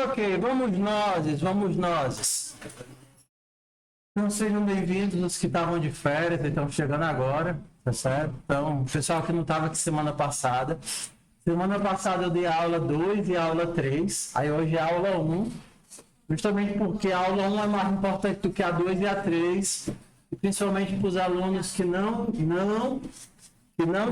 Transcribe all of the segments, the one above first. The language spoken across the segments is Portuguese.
Ok, vamos nós. Então sejam bem-vindos os que estavam de férias e estão chegando agora, tá certo? Então, o pessoal que não estava aqui semana passada. Semana passada eu dei a aula 2 e a aula 3, aí hoje é a aula 1, justamente porque a aula 1 é mais importante do que a 2 e a 3, e principalmente para os alunos que não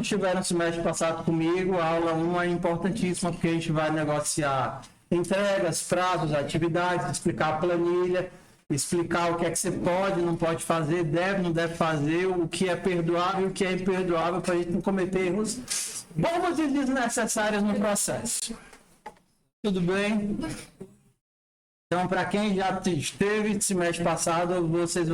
estiveram semestre passado comigo, a aula 1 é importantíssima porque a gente vai negociar entregas, prazos, atividades, explicar a planilha, explicar o que é que você pode, não pode fazer, deve, não deve fazer, o que é perdoável e o que é imperdoável para a gente não cometer erros bobos e desnecessários no processo. Tudo bem? Então, para quem já esteve semestre passado, vocês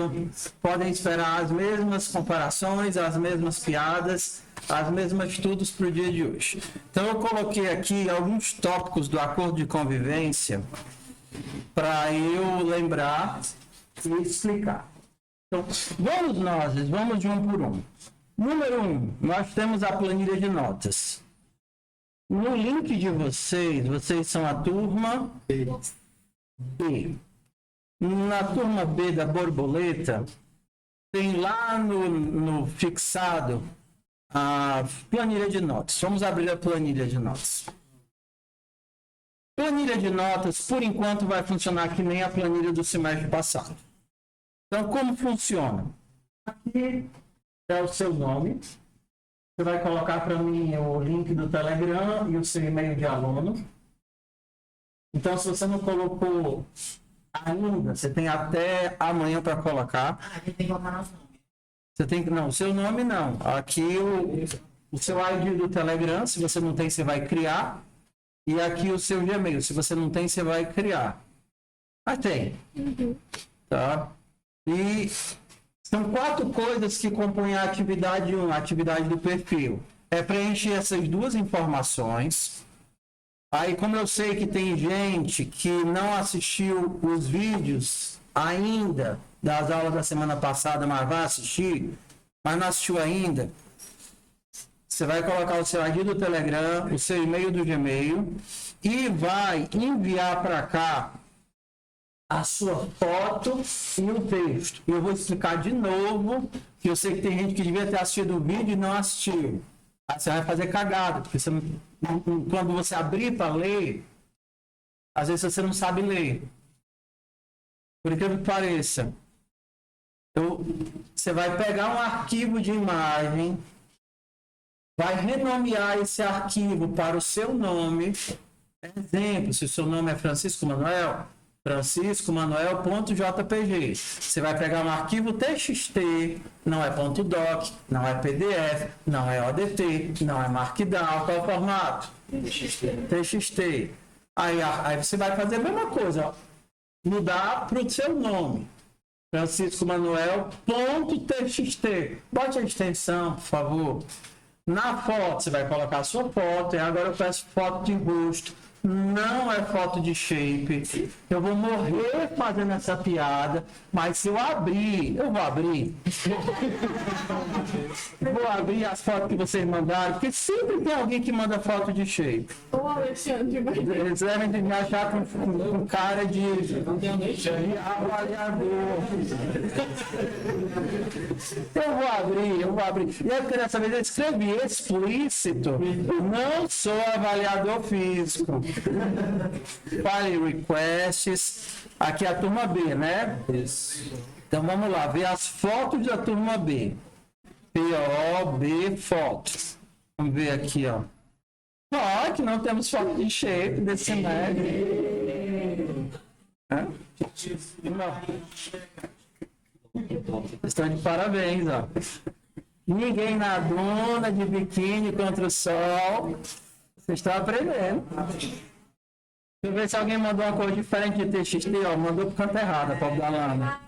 podem esperar as mesmas comparações, as mesmas piadas, as mesmas estudos para o dia de hoje. Então, eu coloquei aqui alguns tópicos do acordo de convivência para eu lembrar e explicar. Então, vamos de um por um. Número 1, nós temos a planilha de notas. No link de vocês são a turma B. Na turma B da borboleta, tem lá no fixado a planilha de notas. Vamos abrir a planilha de notas. Planilha de notas, por enquanto, vai funcionar que nem a planilha do semestre passado. Então, como funciona? Aqui é o seu nome. Você vai colocar para mim o link do Telegram e o seu e-mail de aluno. Então, se você não colocou ainda, você tem até amanhã para colocar. A gente tem que colocar nosso nome. Você tem que, não, seu nome não. Aqui o seu ID do Telegram, se você não tem, você vai criar. E aqui o seu Gmail, se você não tem, você vai criar. Mas tem. Tá? E são 4 coisas que compõem a atividade 1, a atividade do perfil. É preencher essas 2 informações. Aí, como eu sei que tem gente que não assistiu os vídeos ainda das aulas da semana passada, mas vai assistir, mas não assistiu ainda, você vai colocar o seu ID do Telegram, o seu e-mail do Gmail e vai enviar para cá a sua foto e o texto. Eu vou explicar de novo, que eu sei que tem gente que devia ter assistido o vídeo e não assistiu. Aí você vai fazer cagada, porque você quando você abrir para ler, às vezes você não sabe ler. Por incrível que pareça. Você vai pegar um arquivo de imagem, vai renomear esse arquivo para o seu nome. Exemplo, se o seu nome é Francisco Manuel, franciscomanuel.jpg. Você vai pegar um arquivo TXT, não é .doc, não é PDF, não é ODT, não é Markdown. Qual é o formato? TXT. Aí você vai fazer a mesma coisa, ó. Mudar para o seu nome. franciscomanuel.txt. Bote a extensão, por favor. Na foto, você vai colocar a sua foto. E agora eu peço foto de rosto. Não é foto de shape. Eu vou morrer fazendo essa piada, mas se eu abrir, eu vou abrir. Vou abrir as fotos que vocês mandaram, porque sempre tem alguém que manda foto de shape. Ô, Alexandre, mas... Eles devem me achar com cara de avaliador. Eu vou abrir. E aí, porque dessa vez eu escrevi explícito. Não sou avaliador físico. File requests. Aqui é a turma B, né? Isso. Então vamos lá, ver as fotos da turma B. POB fotos. Vamos ver aqui, ó. Ó, que não temos foto de shape desse semestre. Estão de parabéns, ó. Ninguém na duna de biquíni contra o sol. Vocês estão aprendendo. Deixa eu ver se alguém mandou uma cor diferente de TXT, ó. Mandou pro canto errado, a pobre da lana.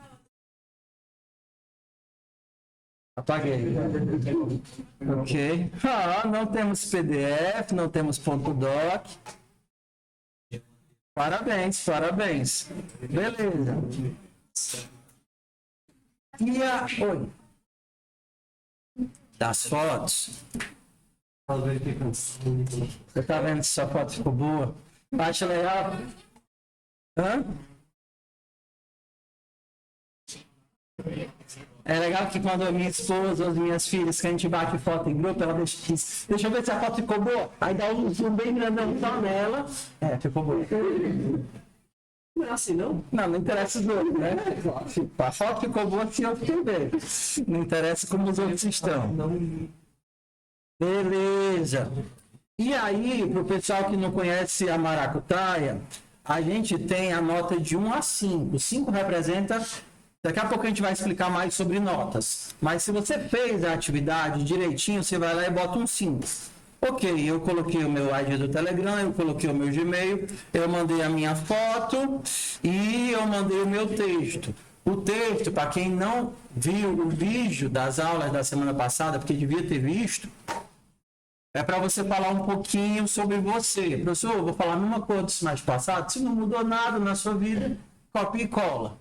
Apaguei. Ok. Não temos PDF, não temos .doc. Parabéns, parabéns. Beleza. E oi. Das fotos. Você tá vendo se sua foto ficou boa? Acha legal? Hã? É legal que quando a minha esposa ou as minhas filhas, que a gente bate foto em grupo, ela deixa eu ver se a foto ficou boa. Aí dá um zoom bem grandão só nela. É, ficou boa. Não é assim, não? Não interessa os dois, né? A foto ficou boa se eu fiquei bem. Não interessa como os outros estão. Beleza. E aí, para o pessoal que não conhece a maracutaia, a gente tem a nota de 1 a 5. 5 representa... Daqui a pouco a gente vai explicar mais sobre notas. Mas se você fez a atividade direitinho, você vai lá e bota um 5. Ok, eu coloquei o meu ID do Telegram, eu coloquei o meu Gmail, eu mandei a minha foto e eu mandei o meu texto. O texto, para quem não viu o vídeo das aulas da semana passada, porque devia ter visto, é para você falar um pouquinho sobre você. Professor, eu vou falar a mesma coisa do semestre passado. Se não mudou nada na sua vida, copia e cola.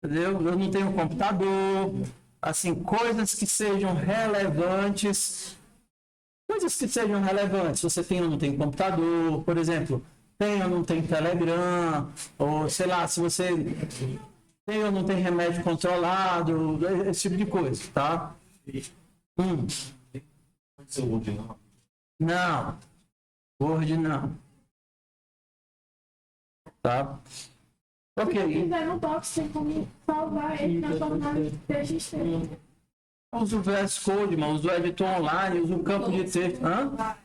Entendeu? Eu não tenho computador. Assim, coisas que sejam relevantes. Coisas que sejam relevantes. Você tem ou não tem computador, por exemplo. Tem ou não tem Telegram. Ou, sei lá, se você tem ou não tem remédio controlado. Esse tipo de coisa, tá? Não. Word não. Tá? Ok. Se quiser no box, tem como salvar ele na forma de TXT. Usa o VS Code, mano. Usa o editor online, usa o campo de texto. Hã?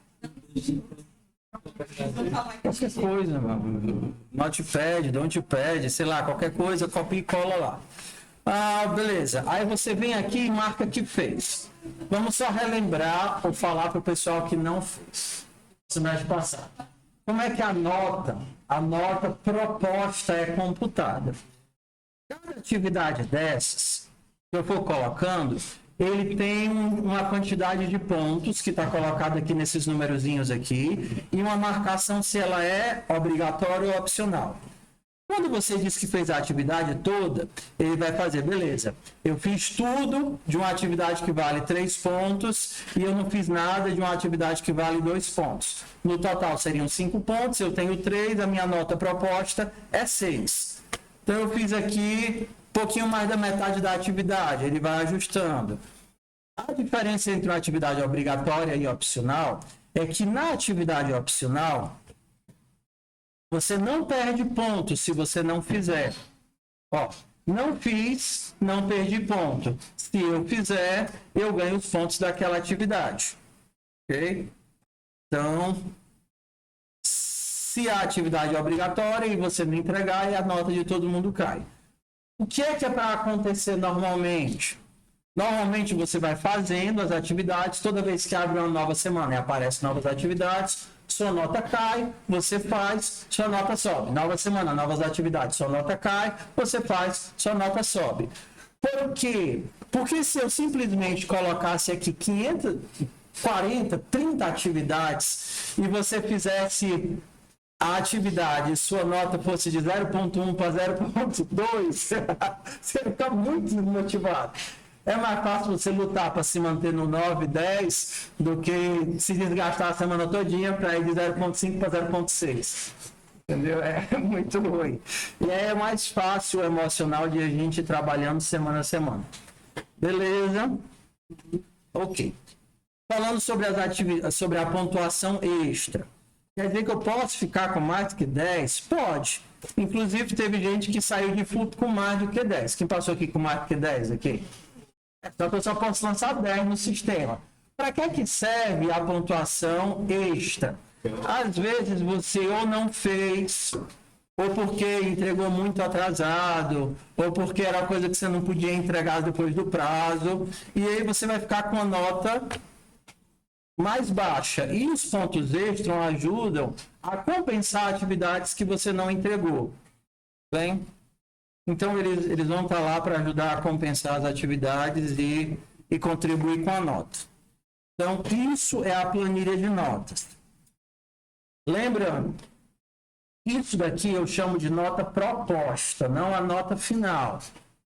Qualquer coisa, mano. Notepad, Notepad, sei lá, qualquer coisa, copia e cola lá. Ah, beleza. Aí você vem aqui e marca que fez. Vamos só relembrar ou falar para o pessoal que não fez. Semestre passado. Como é que a nota proposta é computada? Cada atividade dessas, que eu for colocando, ele tem uma quantidade de pontos que está colocado aqui nesses numerozinhos aqui e uma marcação se ela é obrigatória ou opcional. Quando você diz que fez a atividade toda, ele vai fazer, beleza, eu fiz tudo de uma atividade que vale 3 pontos e eu não fiz nada de uma atividade que vale 2 pontos. No total seriam 5 pontos, eu tenho 3, a minha nota proposta é 6. Então eu fiz aqui um pouquinho mais da metade da atividade, ele vai ajustando. A diferença entre uma atividade obrigatória e opcional é que na atividade opcional, você não perde ponto se você não fizer. Ó, não fiz, não perdi ponto. Se eu fizer, eu ganho os pontos daquela atividade. Ok? Então, se a atividade é obrigatória e você não entregar, a nota de todo mundo cai. O que é para acontecer normalmente? Normalmente você vai fazendo as atividades, toda vez que abre uma nova semana e aparecem novas atividades, sua nota cai, você faz, sua nota sobe. Nova semana, novas atividades, sua nota cai, você faz, sua nota sobe. Por quê? Porque se eu simplesmente colocasse aqui 500, 40, 30 atividades e você fizesse a atividade, sua nota fosse de 0,1 para 0,2, você fica muito desmotivado. É mais fácil você lutar para se manter no 9, 10 do que se desgastar a semana todinha para ir de 0,5 para 0,6. Entendeu? É muito ruim. E é mais fácil o emocional de a gente ir trabalhando semana a semana. Beleza? Ok. Falando sobre as atividades, sobre a pontuação extra. Quer dizer que eu posso ficar com mais do que 10? Pode. Inclusive, teve gente que saiu de FUP com mais do que 10. Quem passou aqui com mais do que 10 aqui? Então, eu só posso lançar 10 no sistema. Para que serve a pontuação extra? Às vezes você ou não fez, ou porque entregou muito atrasado, ou porque era coisa que você não podia entregar depois do prazo, e aí você vai ficar com a nota mais baixa. E os pontos extras ajudam a compensar atividades que você não entregou. Bem? Então, eles vão estar lá para ajudar a compensar as atividades e contribuir com a nota. Então, isso é a planilha de notas. Lembrando, isso daqui eu chamo de nota proposta, não a nota final.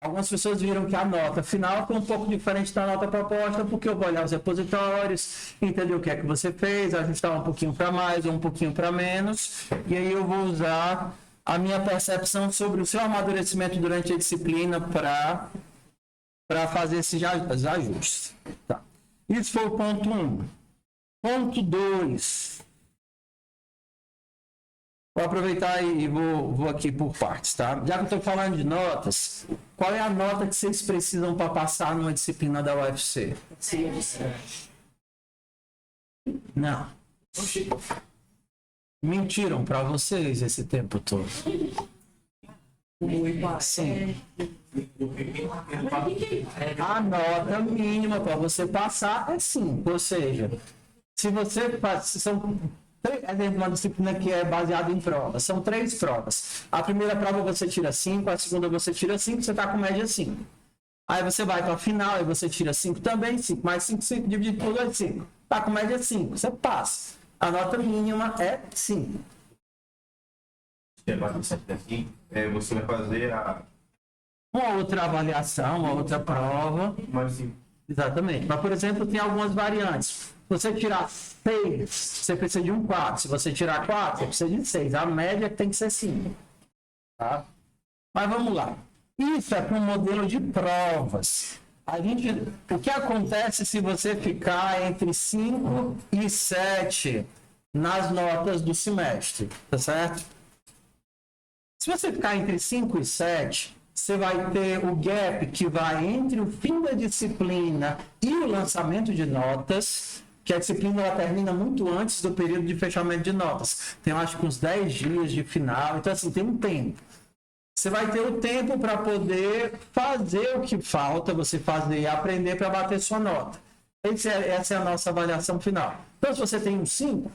Algumas pessoas viram que a nota final foi um pouco diferente da nota proposta, porque eu vou olhar os repositórios, entender o que é que você fez, ajustar um pouquinho para mais ou um pouquinho para menos, e aí eu vou usar a minha percepção sobre o seu amadurecimento durante a disciplina para fazer esses ajustes. Tá. Isso foi o ponto 1. Ponto 2. Vou aproveitar e vou aqui por partes, tá? Já que eu estou falando de notas, qual é a nota que vocês precisam para passar numa disciplina da UFC? Não. Mentiram para vocês esse tempo todo. Sim. A nota mínima para você passar é 5. Ou seja, se você faz... São uma disciplina que é baseada em provas. São 3 provas. A primeira prova você tira 5, a segunda você tira 5, você está com média 5. Aí você vai para a final e você tira 5 também, 5 mais 5, 5 dividido por 2, 5. Está com média 5, você passa. A nota mínima é 5. Você vai fazer uma outra avaliação, uma outra prova. mais 5. Exatamente. Mas, por exemplo, tem algumas variantes. Se você tirar 6, você precisa de um 4. Se você tirar 4, você precisa de 6. A média tem que ser 5. Tá? Mas vamos lá. Isso é para um modelo de provas. O que acontece se você ficar entre 5 e 7 nas notas do semestre? Tá certo? Se você ficar entre 5 e 7, você vai ter o gap que vai entre o fim da disciplina e o lançamento de notas, que a disciplina ela termina muito antes do período de fechamento de notas. Tem, acho que uns 10 dias de final, então assim, tem um tempo. Você vai ter o tempo para poder fazer o que falta, você fazer e aprender para bater sua nota. Essa é a nossa avaliação final. Então, se você tem um 5,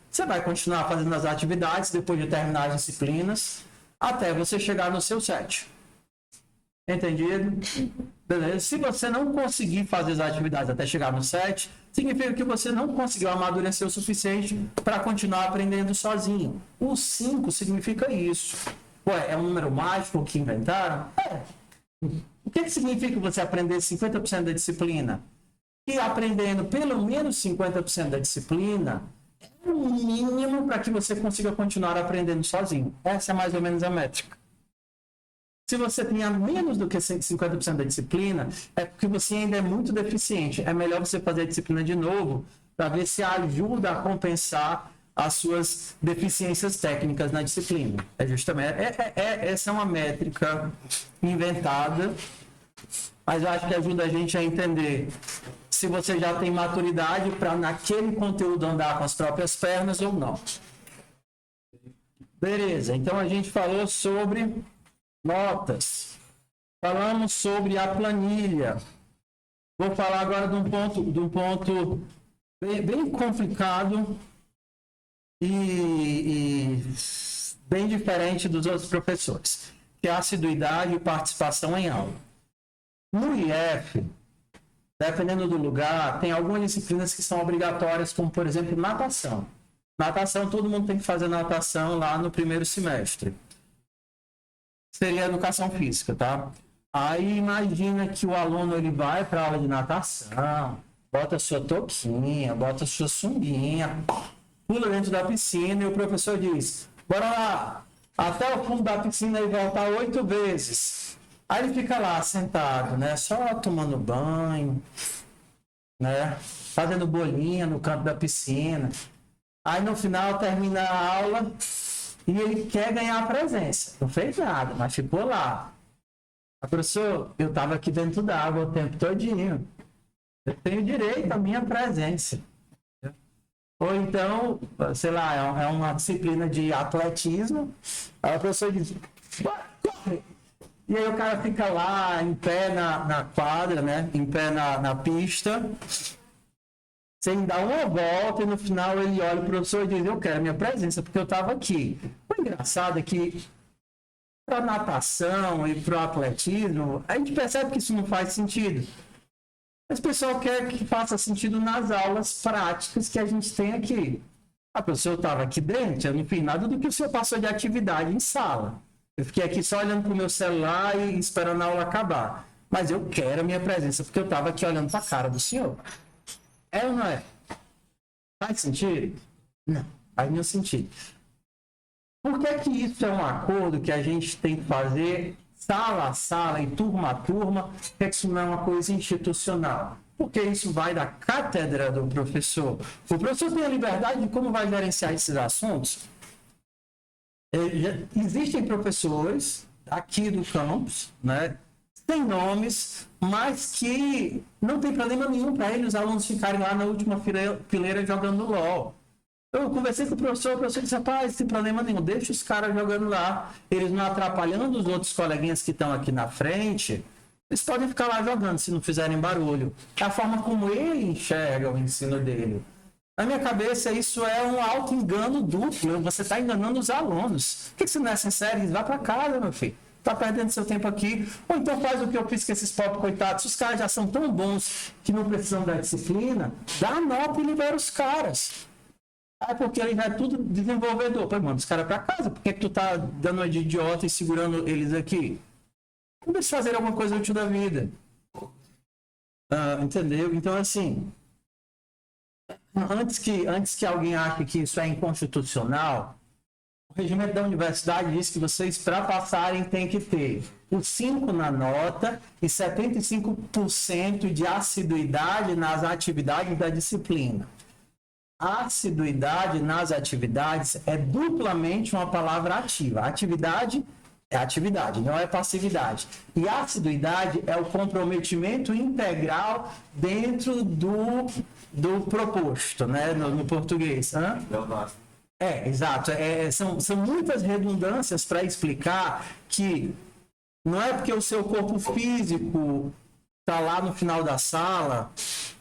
você vai continuar fazendo as atividades depois de terminar as disciplinas, até você chegar no seu 7. Entendido? Beleza? Se você não conseguir fazer as atividades até chegar no 7, significa que você não conseguiu amadurecer o suficiente para continuar aprendendo sozinho. O 5 significa isso. Ué, é um número mágico que inventaram? É. O que significa você aprender 50% da disciplina? E aprendendo pelo menos 50% da disciplina é o mínimo para que você consiga continuar aprendendo sozinho. Essa é mais ou menos a métrica. Se você tenha menos do que 50% da disciplina, é porque você ainda é muito deficiente. É melhor você fazer a disciplina de novo para ver se ajuda a compensar as suas deficiências técnicas na disciplina. É justamente essa é uma métrica inventada, mas eu acho que ajuda a gente a entender se você já tem maturidade para naquele conteúdo andar com as próprias pernas ou não. Beleza, então a gente falou sobre notas. Falamos sobre a planilha. Vou falar agora de um ponto bem complicado e bem diferente dos outros professores, que é a assiduidade e participação em aula. No IF, dependendo do lugar, tem algumas disciplinas que são obrigatórias, como, por exemplo, natação. Natação, todo mundo tem que fazer natação lá no primeiro semestre. Seria educação física, tá? Aí imagina que o aluno ele vai para a aula de natação, bota sua touquinha, bota sua sunguinha, pula dentro da piscina e o professor diz, bora lá, até o fundo da piscina e voltar 8 vezes. Aí ele fica lá sentado, né? Só tomando banho, né? Fazendo bolinha no canto da piscina. Aí no final termina a aula e ele quer ganhar a presença. Não fez nada, mas ficou lá. Professor, eu estava aqui dentro da água o tempo todinho. Eu tenho direito à minha presença. Ou então, sei lá, é uma disciplina de atletismo. Aí o professor diz, corre! E aí o cara fica lá, em pé na quadra, né? Em pé na pista, sem dar uma volta, e no final ele olha o professor e diz, eu quero a minha presença, porque eu estava aqui. O engraçado é que para a natação e para o atletismo, a gente percebe que isso não faz sentido. Mas o pessoal quer que faça sentido nas aulas práticas que a gente tem aqui. A professora estava aqui dentro, eu não fiz nada do que o senhor passou de atividade em sala. Eu fiquei aqui só olhando pro meu celular e esperando a aula acabar. Mas eu quero a minha presença, porque eu estava aqui olhando para a cara do senhor. É ou não é? Faz sentido? Não, faz nenhum sentido. Por que isso é um acordo que a gente tem que fazer sala a sala e turma a turma, que isso não é uma coisa institucional? Porque isso vai da cátedra do professor. O professor tem a liberdade de como vai gerenciar esses assuntos. Existem professores aqui do campus, né, sem nomes, mas que não tem problema nenhum para eles, os alunos ficarem lá na última fileira jogando LOL. Eu conversei com o professor disse, rapaz, sem problema nenhum, deixa os caras jogando lá, eles não atrapalhando os outros coleguinhas que estão aqui na frente, eles podem ficar lá jogando se não fizerem barulho. É a forma como ele enxerga o ensino dele. Na minha cabeça, isso é um auto-engano duplo, você está enganando os alunos. Por que você não é sincero? Vá para casa, meu filho. Está perdendo seu tempo aqui. Ou então faz o que eu fiz com esses pobres coitados. Os caras já são tão bons que não precisam da disciplina, dá a nota e libera os caras. É porque ele já é tudo desenvolvedor. Pô, manda os caras para casa. Por que tu tá dando uma de idiota e segurando eles aqui? Vamos eles fazerem alguma coisa útil da vida. Entendeu? Então, assim, antes que alguém ache que isso é inconstitucional, o regimento da universidade diz que vocês, para passarem, tem que ter os 5 na nota e 75% de assiduidade nas atividades da disciplina. A assiduidade nas atividades é duplamente uma palavra ativa. Atividade é atividade, não é passividade. E assiduidade é o comprometimento integral dentro do proposto, né, no português. Exato. São muitas redundâncias para explicar que não é porque o seu corpo físico está lá no final da sala,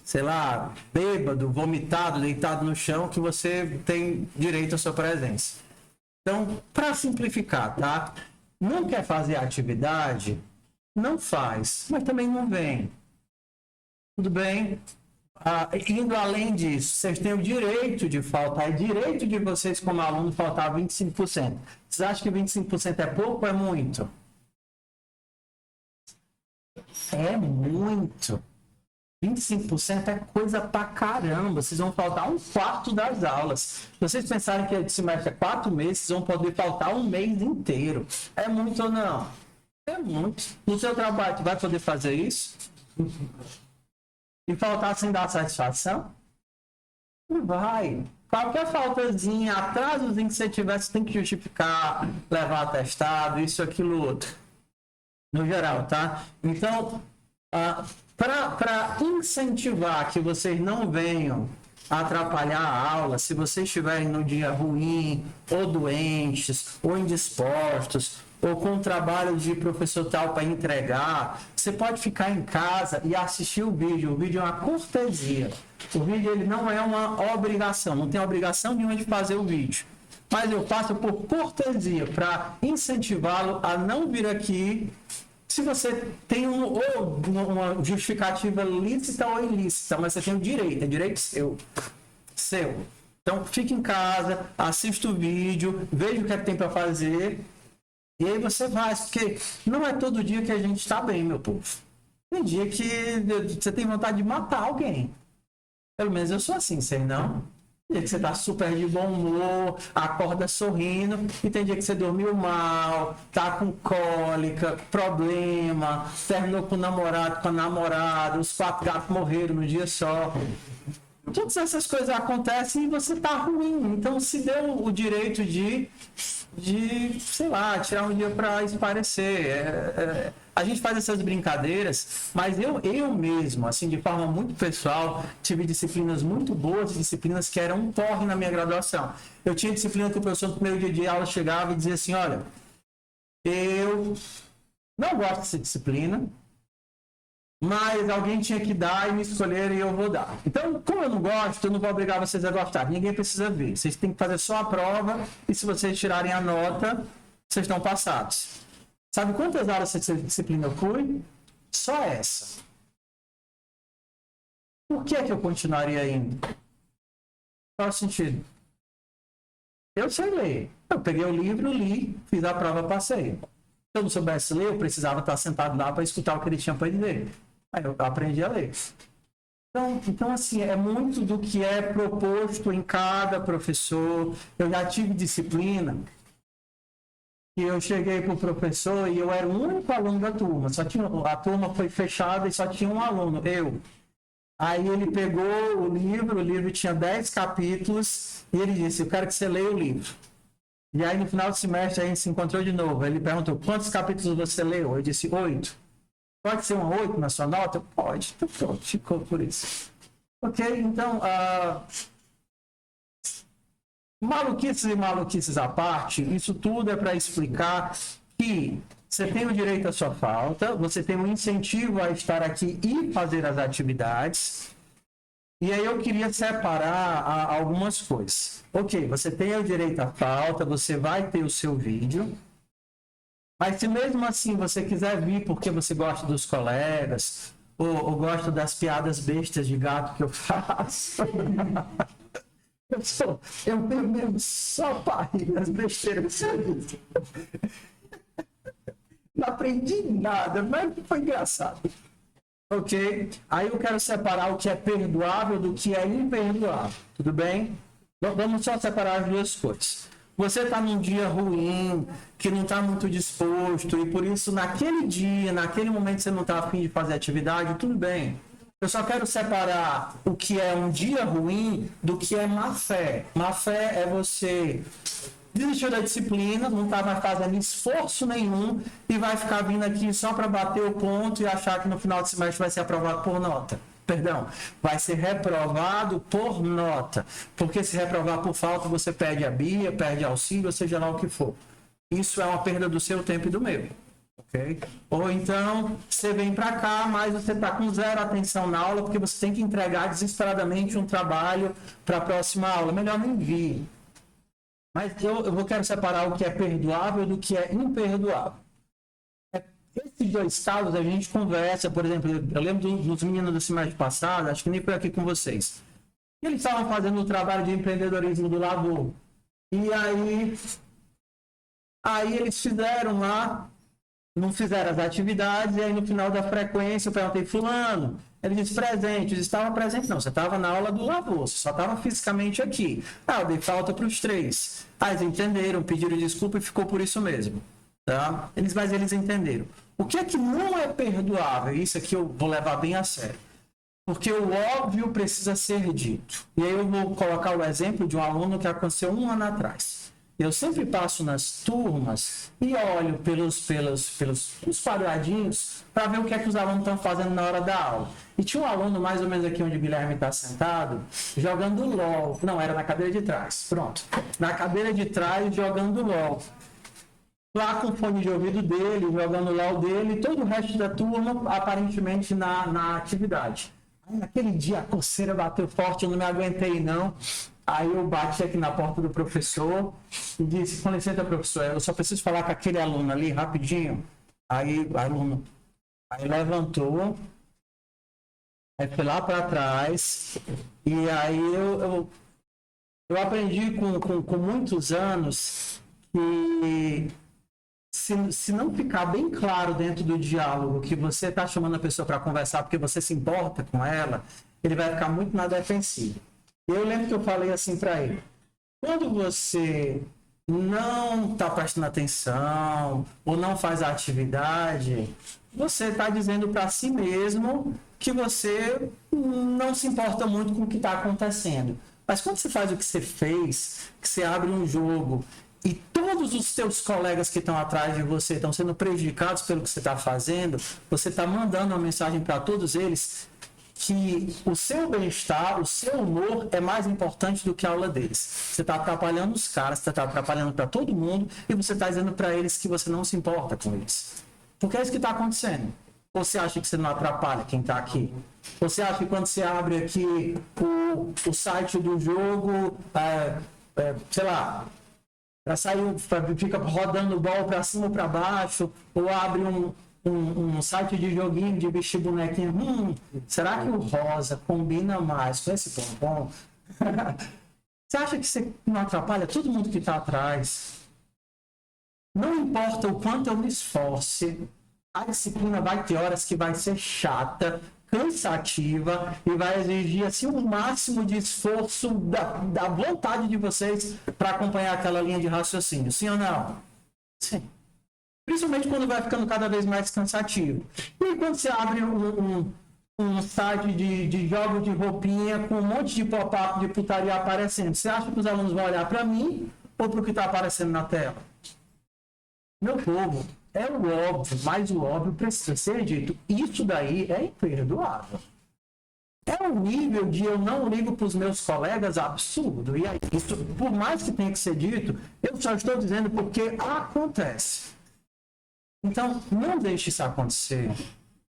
sei lá, bêbado, vomitado, deitado no chão, que você tem direito à sua presença. Então, para simplificar, tá? Não quer fazer a atividade? Não faz, mas também não vem. Tudo bem? Indo além disso, vocês têm o direito de faltar, é direito de vocês como aluno faltar 25%. Vocês acham que 25% é pouco ou é muito? É muito. 25% é coisa pra caramba. Vocês vão faltar 1/4 das aulas. Se vocês pensarem que esse semestre é 4 meses, vocês vão poder faltar 1 mês inteiro. É muito ou não? É muito. No seu trabalho, tu vai poder fazer isso? E faltar sem dar satisfação? Não vai. Qualquer faltazinha, atrasozinho que você tiver, você tem que justificar, levar atestado, isso, aquilo, outro. No geral, tá? Então, para incentivar que vocês não venham atrapalhar a aula, se vocês estiverem no dia ruim, ou doentes, ou indispostos, ou com trabalho de professor tal para entregar, você pode ficar em casa e assistir o vídeo. O vídeo é uma cortesia. O vídeo ele não é uma obrigação, não tem obrigação nenhuma de fazer o vídeo. Mas eu faço por cortesia, para incentivá-lo a não vir aqui se você tem uma justificativa lícita ou ilícita, mas você tem o direito, é direito seu. Então, fique em casa, assista o vídeo, veja o que é que tem para fazer, e aí você vai, porque não é todo dia que a gente está bem, meu povo. Tem dia que você tem vontade de matar alguém. Pelo menos eu sou assim, sei não? Tem dia que você tá super de bom humor, acorda sorrindo, e tem dia que você dormiu mal, tá com cólica, problema, terminou com o namorado, com a namorada, os 4 gatos morreram no dia só. Todas essas coisas acontecem e você tá ruim. Então se deu o direito de sei lá, tirar um dia para esparecer. A gente faz essas brincadeiras, mas eu mesmo, assim, de forma muito pessoal, tive disciplinas muito boas, disciplinas que eram um porre na minha graduação. Eu tinha disciplina que o professor no primeiro dia de aula chegava e dizia assim, olha, eu não gosto dessa disciplina, mas alguém tinha que dar e me escolher e eu vou dar. Então, como eu não gosto, eu não vou obrigar vocês a gostar. Ninguém precisa ver. Vocês têm que fazer só a prova e se vocês tirarem a nota, vocês estão passados. Sabe quantas horas dessa disciplina eu fui? Só essa. Por que eu continuaria indo? Qual o sentido? Eu sei ler. Eu peguei o livro, li, fiz a prova, passei. eu não soubesse ler, eu precisava estar sentado lá para escutar o que ele tinha para dizer. Aí eu aprendi a ler. Então, assim, é muito do que é proposto em cada professor. Eu já tive disciplina que eu cheguei para o professor e eu era o único aluno da turma. A turma foi fechada e só tinha um aluno, eu. Aí ele pegou o livro tinha 10 capítulos e ele disse, eu quero que você leia o livro. E aí no final do semestre a gente se encontrou de novo. Ele perguntou, quantos capítulos você leu? Eu disse, 8. Pode ser um 8 na sua nota? Pode. Então pronto, ficou por isso. Ok? Então, maluquices e maluquices à parte, isso tudo é para explicar que você tem o direito à sua falta, você tem um incentivo a estar aqui e fazer as atividades. E aí eu queria separar algumas coisas. Ok, você tem o direito à falta, você vai ter o seu vídeo. Mas se mesmo assim você quiser vir porque você gosta dos colegas, ou gosta das piadas bestas de gato que eu faço, eu tenho mesmo só para rir das besteiras que você diz. Não aprendi nada, mas foi engraçado. Ok? Aí eu quero separar o que é perdoável do que é imperdoável. Tudo bem? Vamos só separar as duas coisas. Você está num dia ruim, que não está muito disposto, e por isso naquele dia, naquele momento você não está a fim de fazer atividade, tudo bem. Eu só quero separar o que é um dia ruim do que é má fé. Má fé é você desistiu da disciplina, não está mais fazendo esforço nenhum e vai ficar vindo aqui só para bater o ponto e achar que no final do semestre vai ser aprovado por nota. Perdão, vai ser reprovado por nota. Porque se reprovar por falta, você perde a BIA, perde auxílio, seja lá o que for. Isso é uma perda do seu tempo e do meu. Okay? Ou então, você vem para cá, mas você está com zero atenção na aula, porque você tem que entregar desesperadamente um trabalho para a próxima aula. Melhor nem vir. Mas eu quero separar o que é perdoável do que é imperdoável. Esses dois casos a gente conversa, por exemplo, eu lembro dos meninos do semestre passado, acho que nem foi aqui com vocês. Eles estavam fazendo o trabalho de empreendedorismo do Lavor. E aí eles fizeram lá, não fizeram as atividades, e aí no final da frequência eu perguntei, fulano, ele disse presente, eles estavam presentes, não, você estava na aula do Lavor, você só estava fisicamente aqui. Eu dei falta para os 3. Eles entenderam, pediram desculpa e ficou por isso mesmo. Tá? Mas eles entenderam. O que é que não é perdoável? Isso aqui eu vou levar bem a sério. Porque o óbvio precisa ser dito. E aí eu vou colocar o exemplo de um aluno que aconteceu 1 ano atrás. Eu sempre passo nas turmas e olho pelos quadradinhos para ver o que é que os alunos estão fazendo na hora da aula. E tinha um aluno, mais ou menos aqui onde o Guilherme está sentado, jogando LOL. Não, era na cadeira de trás. Pronto. Na cadeira de trás, jogando LOL. Lá com o fone de ouvido dele, jogando lá o dele, e todo o resto da turma, aparentemente, na atividade. Aí, naquele dia, a coceira bateu forte, eu não me aguentei, não. Aí eu bati aqui na porta do professor e disse, com licença, professor, eu só preciso falar com aquele aluno ali, rapidinho. Aí o aluno levantou, aí foi lá para trás, e aí eu aprendi com muitos anos que se não ficar bem claro dentro do diálogo que você está chamando a pessoa para conversar porque você se importa com ela, ele vai ficar muito na defensiva. Eu lembro que eu falei assim para ele, quando você não está prestando atenção ou não faz a atividade, você está dizendo para si mesmo que você não se importa muito com o que está acontecendo. Mas quando você faz o que você fez, que você abre um jogo e todos os seus colegas que estão atrás de você estão sendo prejudicados pelo que você está fazendo, você está mandando uma mensagem para todos eles que o seu bem-estar, o seu humor é mais importante do que a aula deles. Você está atrapalhando os caras, você está atrapalhando para todo mundo e você está dizendo para eles que você não se importa com eles. Porque é isso que está acontecendo. Ou você acha que você não atrapalha quem está aqui? Você acha que quando você abre aqui o site do jogo, sei lá, fica rodando bola para cima ou para baixo, ou abre um site de joguinho de vestir bonequinho, será que o rosa combina mais com esse pompom? Você acha que você não atrapalha todo mundo que está atrás? Não importa o quanto eu me esforce, a disciplina vai ter horas que vai ser chata, cansativa e vai exigir assim o máximo de esforço da vontade de vocês para acompanhar aquela linha de raciocínio. Sim ou não? Sim. Principalmente quando vai ficando cada vez mais cansativo. E aí, quando você abre um site de jogos de roupinha com um monte de pop-up de putaria aparecendo, você acha que os alunos vão olhar para mim ou para o que está aparecendo na tela? Meu povo, é o óbvio, mas o óbvio precisa ser dito. Isso daí é imperdoável. É um nível de eu não ligo para os meus colegas absurdo. E aí, isso, por mais que tenha que ser dito, eu só estou dizendo porque acontece. Então, não deixe isso acontecer.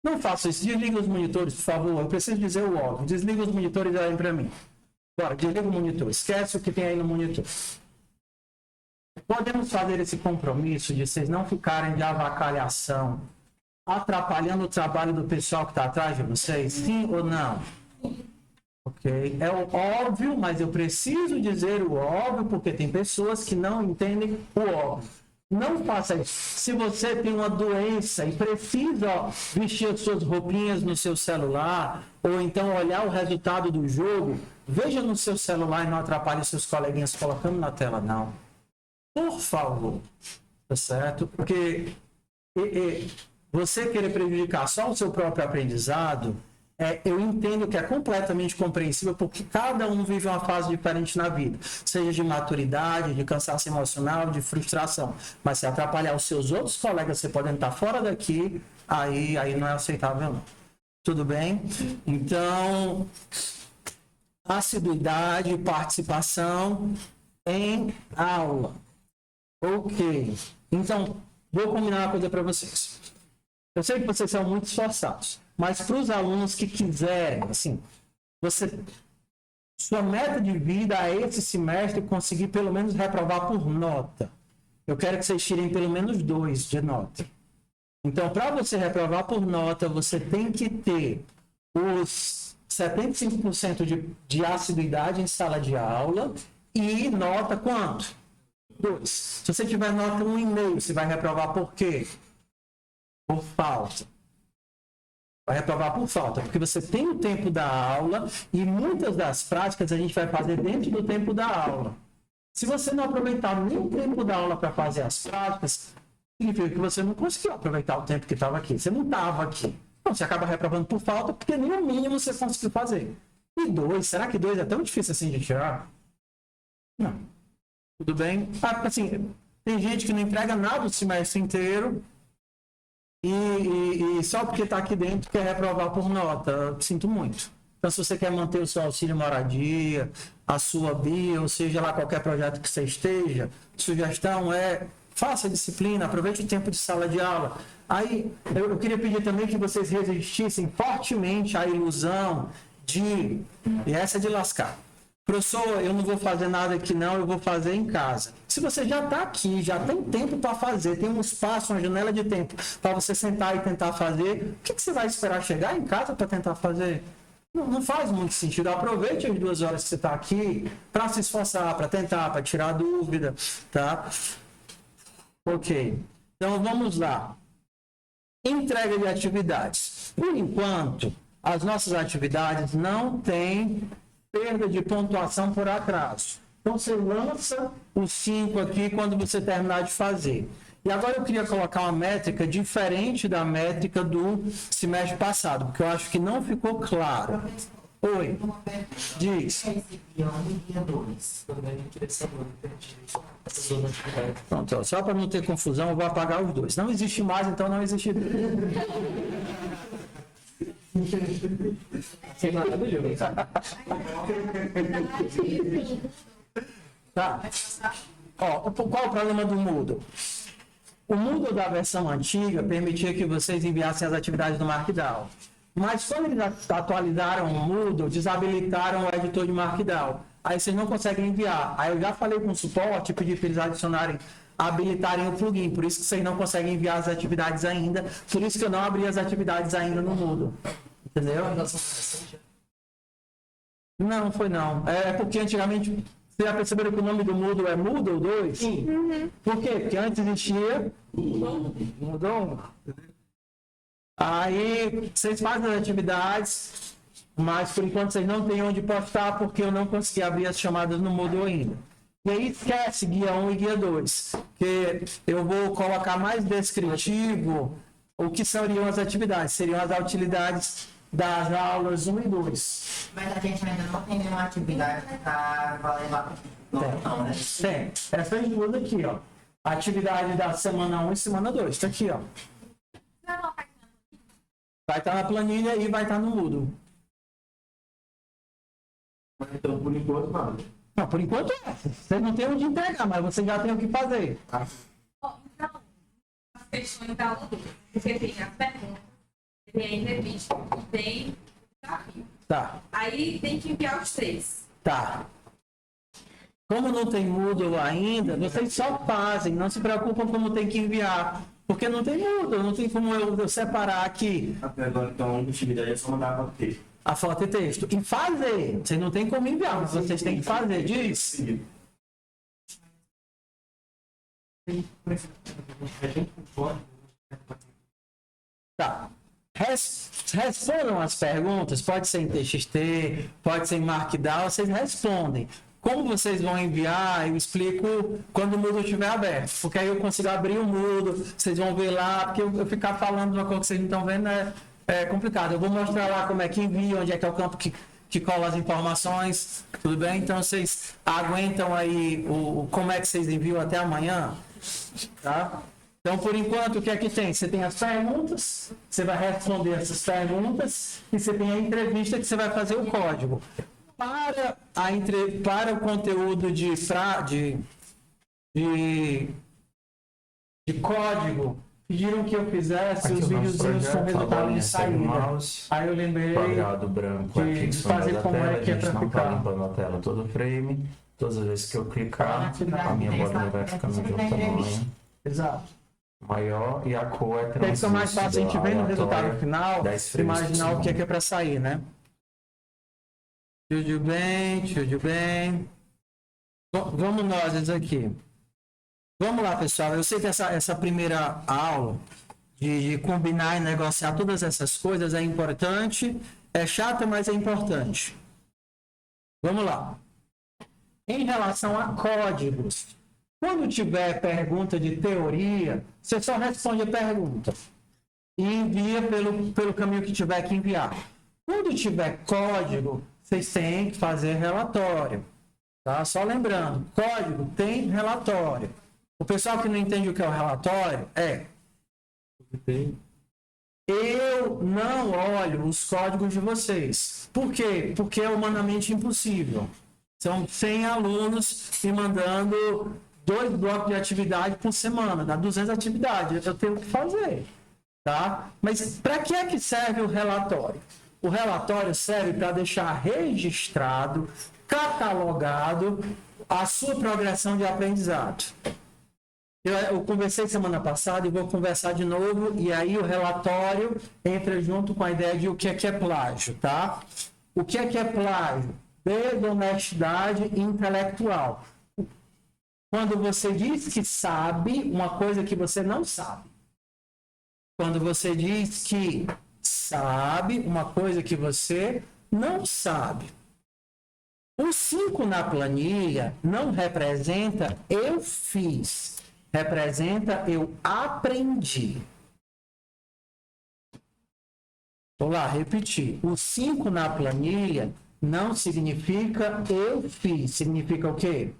Não faça isso. Desliga os monitores, por favor. Eu preciso dizer o óbvio. Desliga os monitores e olhem para mim. Bora, desliga o monitor. Esquece o que tem aí no monitor. Podemos fazer esse compromisso de vocês não ficarem de avacalhação, atrapalhando o trabalho do pessoal que está atrás de vocês? Sim ou não? Ok? É o óbvio, mas eu preciso dizer o óbvio porque tem pessoas que não entendem o óbvio. Não faça isso. Se você tem uma doença e precisa vestir as suas roupinhas no seu celular, ou então olhar o resultado do jogo, veja no seu celular e não atrapalhe seus coleguinhas colocando na tela, não. Por favor. Tá certo? Porque você querer prejudicar só o seu próprio aprendizado, eu entendo que é completamente compreensível, porque cada um vive uma fase diferente na vida, seja de maturidade, de cansaço emocional, de frustração. Mas se atrapalhar os seus outros colegas, você podendo estar fora daqui, aí não é aceitável, não. Tudo bem? Então, assiduidade e participação em aula. Ok. Então, vou combinar uma coisa para vocês. Eu sei que vocês são muito esforçados, mas para os alunos que quiserem, assim, sua meta de vida é esse semestre conseguir pelo menos reprovar por nota. Eu quero que vocês tirem pelo menos 2 de nota. Então, para você reprovar por nota, você tem que ter os 75% de assiduidade em sala de aula e nota quanto? 2. Se você tiver nota 1,5, você vai reprovar por quê? Por falta. Vai reprovar por falta, porque você tem o tempo da aula e muitas das práticas a gente vai fazer dentro do tempo da aula. Se você não aproveitar nem o tempo da aula para fazer as práticas, significa que você não conseguiu aproveitar o tempo que estava aqui. Você não estava aqui. Então, você acaba reprovando por falta, porque nem o mínimo você conseguiu fazer. E 2, será que 2 é tão difícil assim de tirar? Não. Tudo bem? Assim, tem gente que não entrega nada o semestre inteiro e só porque está aqui dentro quer reprovar por nota. Sinto muito. Então, se você quer manter o seu auxílio moradia, a sua BIA, ou seja lá qualquer projeto que você esteja, sugestão faça disciplina, aproveite o tempo de sala de aula. Aí, eu queria pedir também que vocês resistissem fortemente à ilusão e essa de lascar. Professor, eu não vou fazer nada aqui não, eu vou fazer em casa. Se você já está aqui, já tem tempo para fazer, tem um espaço, uma janela de tempo para você sentar e tentar fazer, o que você vai esperar chegar em casa para tentar fazer? Não faz muito sentido. Aproveite as 2 horas que você está aqui para se esforçar, para tentar, para tirar dúvida, tá? Ok. Então, vamos lá. Entrega de atividades. Por enquanto, as nossas atividades não têm perda de pontuação por atraso. Então, você lança os 5 aqui quando você terminar de fazer. E agora eu queria colocar uma métrica diferente da métrica do semestre passado, porque eu acho que não ficou claro. Oi. Diz. Pronto, só para não ter confusão, eu vou apagar os 2. Não existe mais, então não existe. Tá. Ó, qual o problema do Moodle? O Moodle da versão antiga permitia que vocês enviassem as atividades do Markdown. Mas quando eles atualizaram o Moodle, desabilitaram o editor de Markdown. Aí vocês não conseguem enviar. Aí eu já falei com o suporte, pedi para eles adicionarem, habilitarem o plugin. Por isso que vocês não conseguem enviar as atividades ainda. Por isso que eu não abri as atividades ainda no Moodle. Entendeu? Não, foi não. É porque antigamente Vocês já perceberam que o nome do Moodle é Moodle 2? Uhum. Por quê? Porque antes existia Moodle 1. Aí vocês fazem as atividades, mas por enquanto vocês não têm onde postar porque eu não consegui abrir as chamadas no Moodle ainda. E aí esquece guia 1 e guia 2, que eu vou colocar mais descritivo o que seriam as atividades. Seriam as utilidades das aulas 1 e 2. Mas a gente ainda não tem nenhuma atividade para levar no botão, né? Tem. Essas duas aqui, ó. Atividade da semana 1 e semana 2. Tá aqui, ó. Vai estar na planilha e vai estar no Moodle. Mas então, por enquanto, nada. Não, por enquanto é. Vocês não têm onde entregar, mas vocês já têm o que fazer. Então, as questões da aula 2. Você tem as perguntas, tem a entrevista, tem o desafio. Tá, Aí tem que enviar os 3. tá. Como não tem Moodle ainda, vocês só fazem, não se preocupam como tem que enviar. Porque não tem Moodle, não tem como eu separar aqui Até agora, então, a atividade é só mandar para ter. a foto e texto. E fazer, vocês não tem como enviar, mas vocês têm que fazer, diz. Tá. Respondam as perguntas, pode ser em TXT, pode ser em Markdown, vocês respondem. Como vocês vão enviar, eu explico quando o Moodle estiver aberto, porque aí eu consigo abrir o Moodle, vocês vão ver lá, porque eu ficar falando uma coisa que vocês não estão vendo é complicado. Eu vou mostrar lá como é que envia, onde é que é o campo que cola as informações, tudo bem? Então vocês aguentam aí como é que vocês enviam até amanhã, tá? Então, por enquanto, o que é que tem? Você tem as perguntas, você vai responder essas perguntas e você tem a entrevista que você vai fazer o código. Para o conteúdo de código, pediram que eu fizesse os videozinhos com resultado de saída. Aí eu lembrei quadrado branco de aqui em cima fazer da como tela, é que é a gente para não tá ficar. limpando a tela todo o frame. Todas as vezes que eu clicar, a minha bolinha vai ficando de um tamanho Exato. maior e a cor é Porque aí fica mais fácil a gente ver no resultado final, 10 frames por imaginar o que é segundo. para sair, né? Tudo bem, tudo bem. Vamos nós aqui. Vamos lá, pessoal. Eu sei que essa primeira aula de combinar e negociar todas essas coisas é importante. É chata, mas é importante. Vamos lá. Em relação a códigos, quando tiver pergunta de teoria, você só responde a pergunta e envia pelo caminho que tiver que enviar. Quando tiver código, vocês têm que fazer relatório. Tá? Só lembrando, código tem relatório. O pessoal que não entende o que é o relatório eu não olho os códigos de vocês. Por quê? Porque é humanamente impossível. São 100 alunos me mandando 2 blocos de atividade por semana, dá 200 atividades, eu tenho que fazer, tá? Mas para que é que serve o relatório? O relatório serve para deixar registrado, catalogado a sua progressão de aprendizado. Eu conversei semana passada e vou conversar de novo, e aí o relatório entra junto com a ideia de o que é plágio, tá? O que é plágio? Desonestidade intelectual. Quando você diz que sabe uma coisa que você não sabe. Quando você diz que sabe uma coisa que você não sabe. O 5 na planilha não representa eu fiz, representa eu aprendi. Vou lá, repetir. O 5 na planilha não significa eu fiz, significa o quê?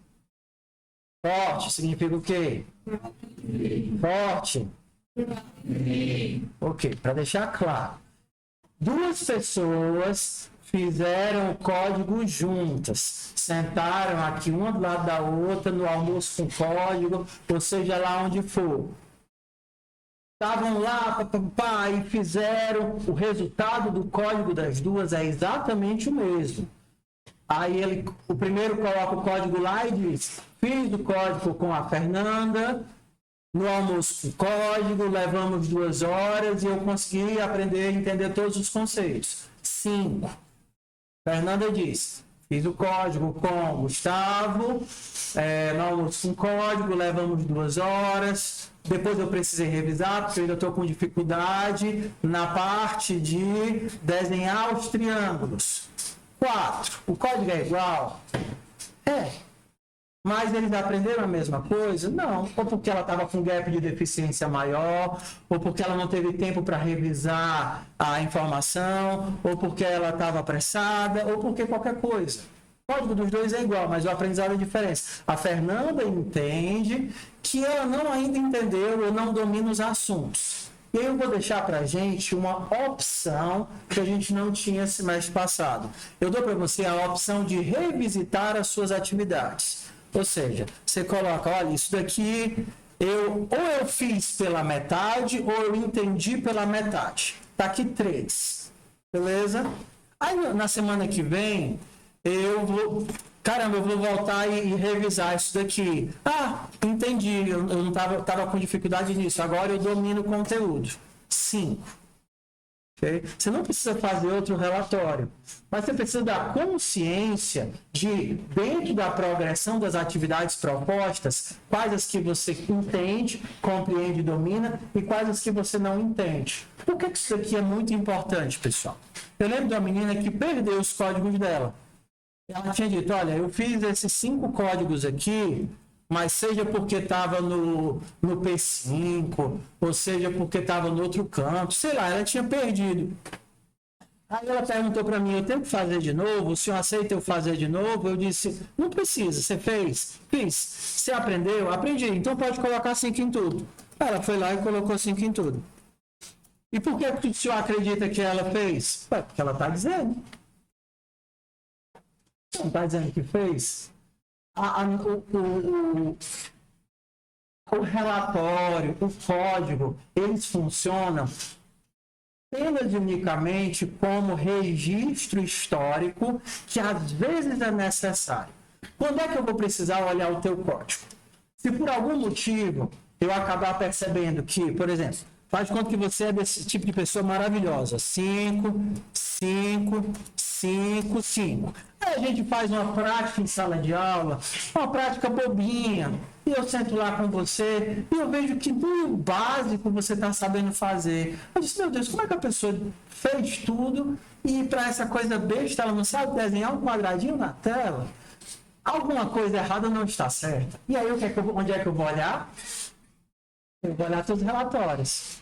Forte, significa o quê? Forte. Ok, para deixar claro. 2 pessoas fizeram o código juntas, sentaram aqui uma do lado da outra no almoço com código, ou seja, lá onde for. Estavam lá, e fizeram, o resultado do código das duas é exatamente o mesmo. Aí o primeiro coloca o código lá e diz, fiz o código com a Fernanda, no almoço com código, levamos 2 horas e eu consegui aprender a entender todos os conceitos. 5. Fernanda diz, Fiz o código com o Gustavo, no almoço com código, levamos 2 horas. Depois eu precisei revisar, porque eu ainda estou com dificuldade na parte de desenhar os triângulos. 4. O código é igual? Mas eles aprenderam a mesma coisa? Não. Ou porque ela estava com gap de deficiência maior, ou porque ela não teve tempo para revisar a informação, ou porque ela estava apressada, ou porque qualquer coisa. O código dos dois é igual, mas o aprendizado é diferente. A Fernanda entende que ela não ainda entendeu ou não domina os assuntos. E aí eu vou deixar para a gente uma opção que a gente não tinha semestre passado. Eu dou para você a opção de revisitar as suas atividades. Ou seja, você coloca, olha, isso daqui ou eu fiz pela metade ou eu entendi pela metade. Tá aqui 3. Beleza? Aí na semana que vem, eu vou voltar e revisar isso daqui. Entendi, eu não tava com dificuldade nisso, agora eu domino o conteúdo. 5. Okay? Você não precisa fazer outro relatório, mas você precisa dar consciência de, dentro da progressão das atividades propostas, quais as que você entende, compreende e domina e quais as que você não entende. Por que isso aqui é muito importante, pessoal? Eu lembro de uma menina que perdeu os códigos dela. Ela tinha dito, olha, eu fiz esses 5 códigos aqui, mas seja porque estava no P5, ou seja porque estava no outro canto, sei lá, ela tinha perdido. Aí ela perguntou para mim, eu tenho que fazer de novo? O senhor aceita eu fazer de novo? Eu disse, não precisa, você fez? Fiz. Você aprendeu? Aprendi, então pode colocar 5 em tudo. Ela foi lá e colocou 5 em tudo. E por que o senhor acredita que ela fez? Porque ela está dizendo. Não está dizendo que fez? O relatório, o código, eles funcionam apenas e unicamente como registro histórico que às vezes é necessário. Quando é que eu vou precisar olhar o teu código? Se por algum motivo eu acabar percebendo que, por exemplo, faz de conta que você é desse tipo de pessoa maravilhosa. 5, 5, 5, 5. Aí a gente faz uma prática em sala de aula, uma prática bobinha, e eu sento lá com você, e eu vejo que no básico você está sabendo fazer. Eu disse, meu Deus, como é que a pessoa fez tudo, e para essa coisa besta, ela não sabe desenhar um quadradinho na tela? Alguma coisa errada não está certa. E aí, onde é que eu vou olhar? Eu vou olhar todos os relatórios.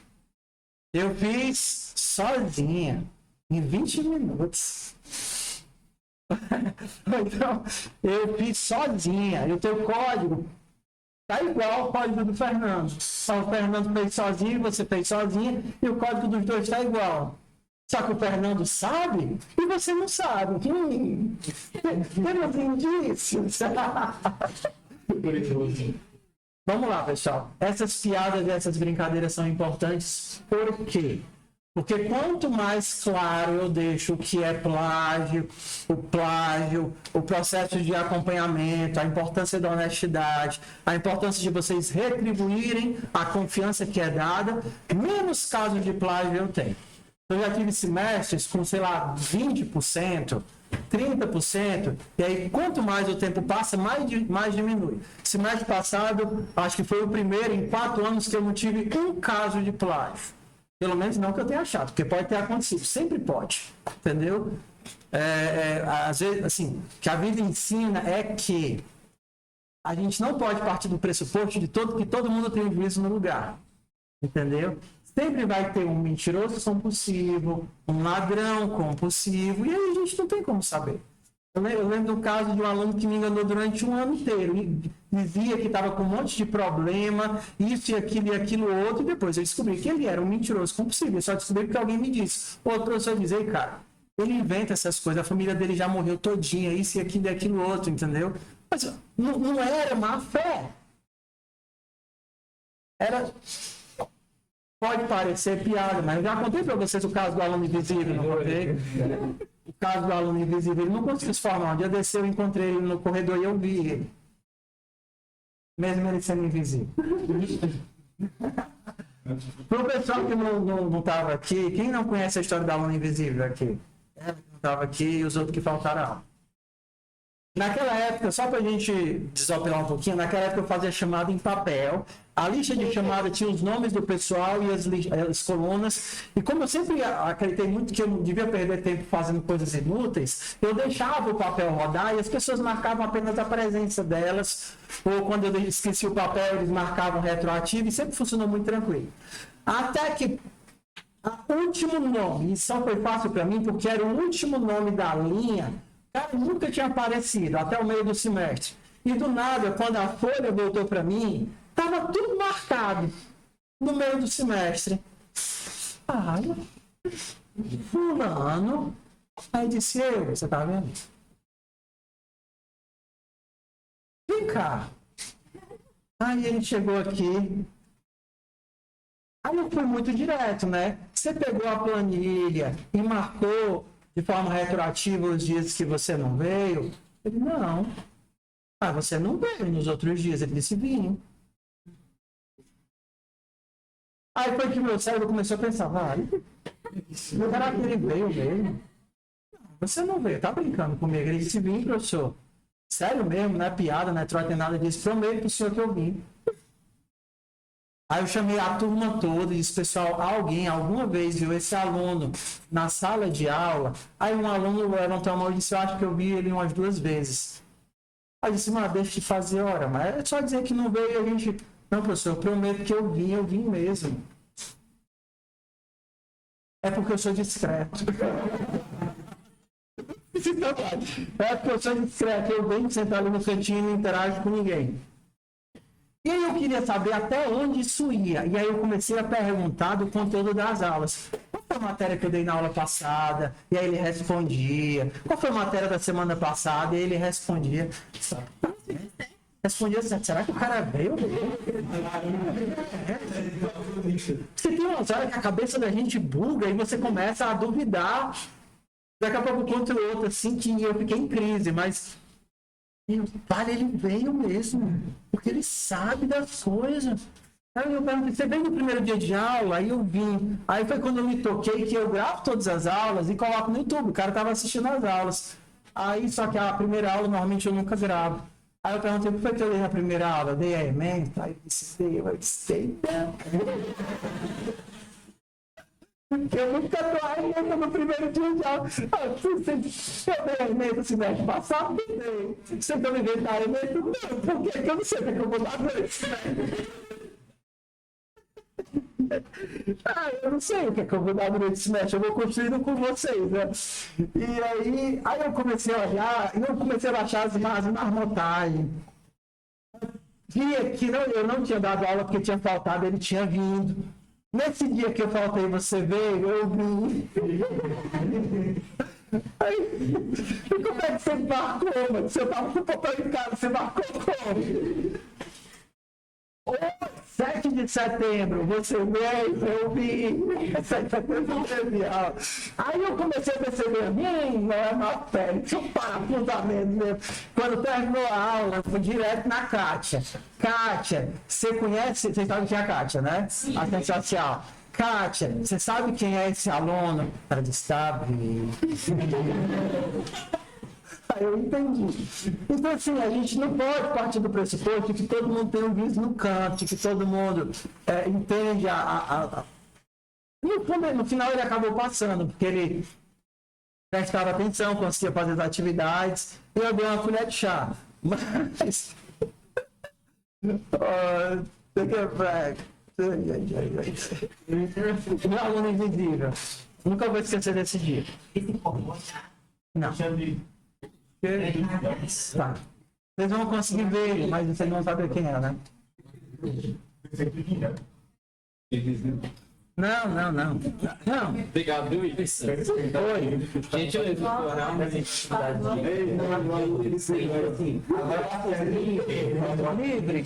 Eu fiz sozinha, em 20 minutos. Então, eu fiz sozinha. E o teu código tá igual ao código do Fernando. Então, o Fernando fez sozinho, você fez sozinha, e o código dos dois está igual. Só que o Fernando sabe e você não sabe. Temos indícios. Vamos lá, pessoal. Essas piadas e essas brincadeiras são importantes. Por quê? Porque quanto mais claro eu deixo o que é plágio, o processo de acompanhamento, a importância da honestidade, a importância de vocês retribuírem a confiança que é dada, menos casos de plágio eu tenho. Eu já tive semestres com, sei lá, 20%, 30%, e aí quanto mais o tempo passa, mais diminui. Semestre passado, acho que foi o primeiro em 4 anos que eu não tive um caso de plágio. Pelo menos não que eu tenha achado, porque pode ter acontecido, sempre pode, entendeu? Às vezes, assim, que a vida ensina é que a gente não pode partir do pressuposto que todo mundo tem juízo no lugar, entendeu? Sempre vai ter um mentiroso compulsivo, um ladrão compulsivo, e aí a gente não tem como saber. Eu lembro do caso de um aluno que me enganou durante 1 ano inteiro. E dizia que estava com um monte de problema, isso e aquilo outro, e depois eu descobri que ele era um mentiroso compulsivo. Eu só descobri porque alguém me disse. O professor dizia, ei, cara, ele inventa essas coisas, a família dele já morreu todinha, isso e aquilo outro, entendeu? Mas não era má fé. Era... Pode parecer piada, mas eu já contei para vocês o caso do aluno invisível, não contei? O caso do aluno invisível, ele não conseguiu se formar. Um dia desceu, eu encontrei ele no corredor e eu vi ele. Mesmo ele sendo invisível. Para o pessoal que não estava aqui, quem não conhece a história do aluno invisível aqui? Ela que não estava aqui e os outros que faltaram. Naquela época, só para a gente desopilar um pouquinho, naquela época eu fazia chamada em papel. A lista de chamada tinha os nomes do pessoal e as colunas. E como eu sempre acreditei muito que eu não devia perder tempo fazendo coisas inúteis, eu deixava o papel rodar e as pessoas marcavam apenas a presença delas. Ou quando eu esqueci o papel, eles marcavam retroativo e sempre funcionou muito tranquilo. Até que o último nome, e só foi fácil para mim, porque era o último nome da linha, cara, nunca tinha aparecido até o meio do semestre. E do nada, quando a folha voltou para mim, estava tudo marcado no meio do semestre. Ai, fulano. Aí disse eu, você tá vendo? Vem cá. Aí ele chegou aqui. Aí eu fui muito direto, né? Você pegou a planilha e marcou de forma retroativa os dias que você não veio? Ele, não. Ah, você não veio nos outros dias. Ele disse, vim. Aí foi que meu cérebro começou a pensar, será que ele veio mesmo? Você não veio, tá brincando comigo. Ele disse, vim, professor. Sério mesmo, não é piada, não é troca, nem nada disso. Prometo pro senhor que eu vim. Aí eu chamei a turma toda e disse, pessoal, alguém alguma vez viu esse aluno na sala de aula? Aí um aluno levantou a mão e disse, eu acho que eu vi ele umas 2 vezes. Aí eu disse, mas deixa de fazer hora, mas é só dizer que não veio e a gente... Não, professor, eu prometo que eu vim mesmo. É porque eu sou discreto. É porque eu sou discreto, eu venho sentar ali no cantinho e não interajo com ninguém. E aí eu queria saber até onde isso ia. E aí eu comecei a perguntar do conteúdo das aulas. Qual foi a matéria que eu dei na aula passada? E aí ele respondia. Qual foi a matéria da semana passada? E ele respondia. Respondia assim, será que o cara veio? Você tem umas horas que a cabeça da gente buga e você começa a duvidar. Daqui a pouco conta o outro, assim, que eu fiquei em crise, mas... Vale, ele veio mesmo, porque ele sabe das coisas. Aí eu perguntei, você veio no primeiro dia de aula? Aí eu vim. Aí foi quando eu me toquei que eu gravo todas as aulas e coloco no YouTube. O cara estava assistindo as aulas. Aí, só que a primeira aula, normalmente, eu nunca gravo. Aí eu perguntei, por que eu dei na primeira aula? Eu dei a ementa? Aí eu disse, eu disse, eu nunca dou a emenda no primeiro dia de aula. Eu dei a emenda no semestre passado, dei. Você também veio dar a emenda? Não, por quê? Porque eu não sei o que eu vou dar nesse. Eu não sei o que eu vou dar durante esse semestre, eu vou construindo com vocês, né? E aí eu comecei a olhar, e eu comecei a baixar as marmotagens. Via que eu não tinha dado aula porque tinha faltado, ele tinha vindo. Nesse dia que eu faltei, você veio, eu vim. Aí, e como é que você marcou, mano? Você tava com o papel em casa, você marcou como? 7 de setembro, você veio, eu vi. 7 de setembro, eu vi. Aí eu comecei a perceber, não é uma pele, deixa eu parafusamento mesmo. Quando terminou a aula, eu fui direto na Kátia. Kátia, você conhece, você sabe quem é a Kátia, né? Sim. Assistente social. Kátia, você sabe quem é esse aluno? Ela disse, sabe. Aí eu entendi. Então, assim, a gente não pode partir do pressuposto que todo mundo tem um vício no canto, que todo mundo entende No final ele acabou passando, porque ele prestava atenção, conseguia fazer as atividades, e eu dei uma colher de chá. Mas... Meu aluno invisível. Nunca vou esquecer desse dia. Não. Tá. Vocês vão conseguir ver ele, mas vocês não sabem quem é, né? Não. Obrigado, Luiz. Oi. Gente, eu Livre.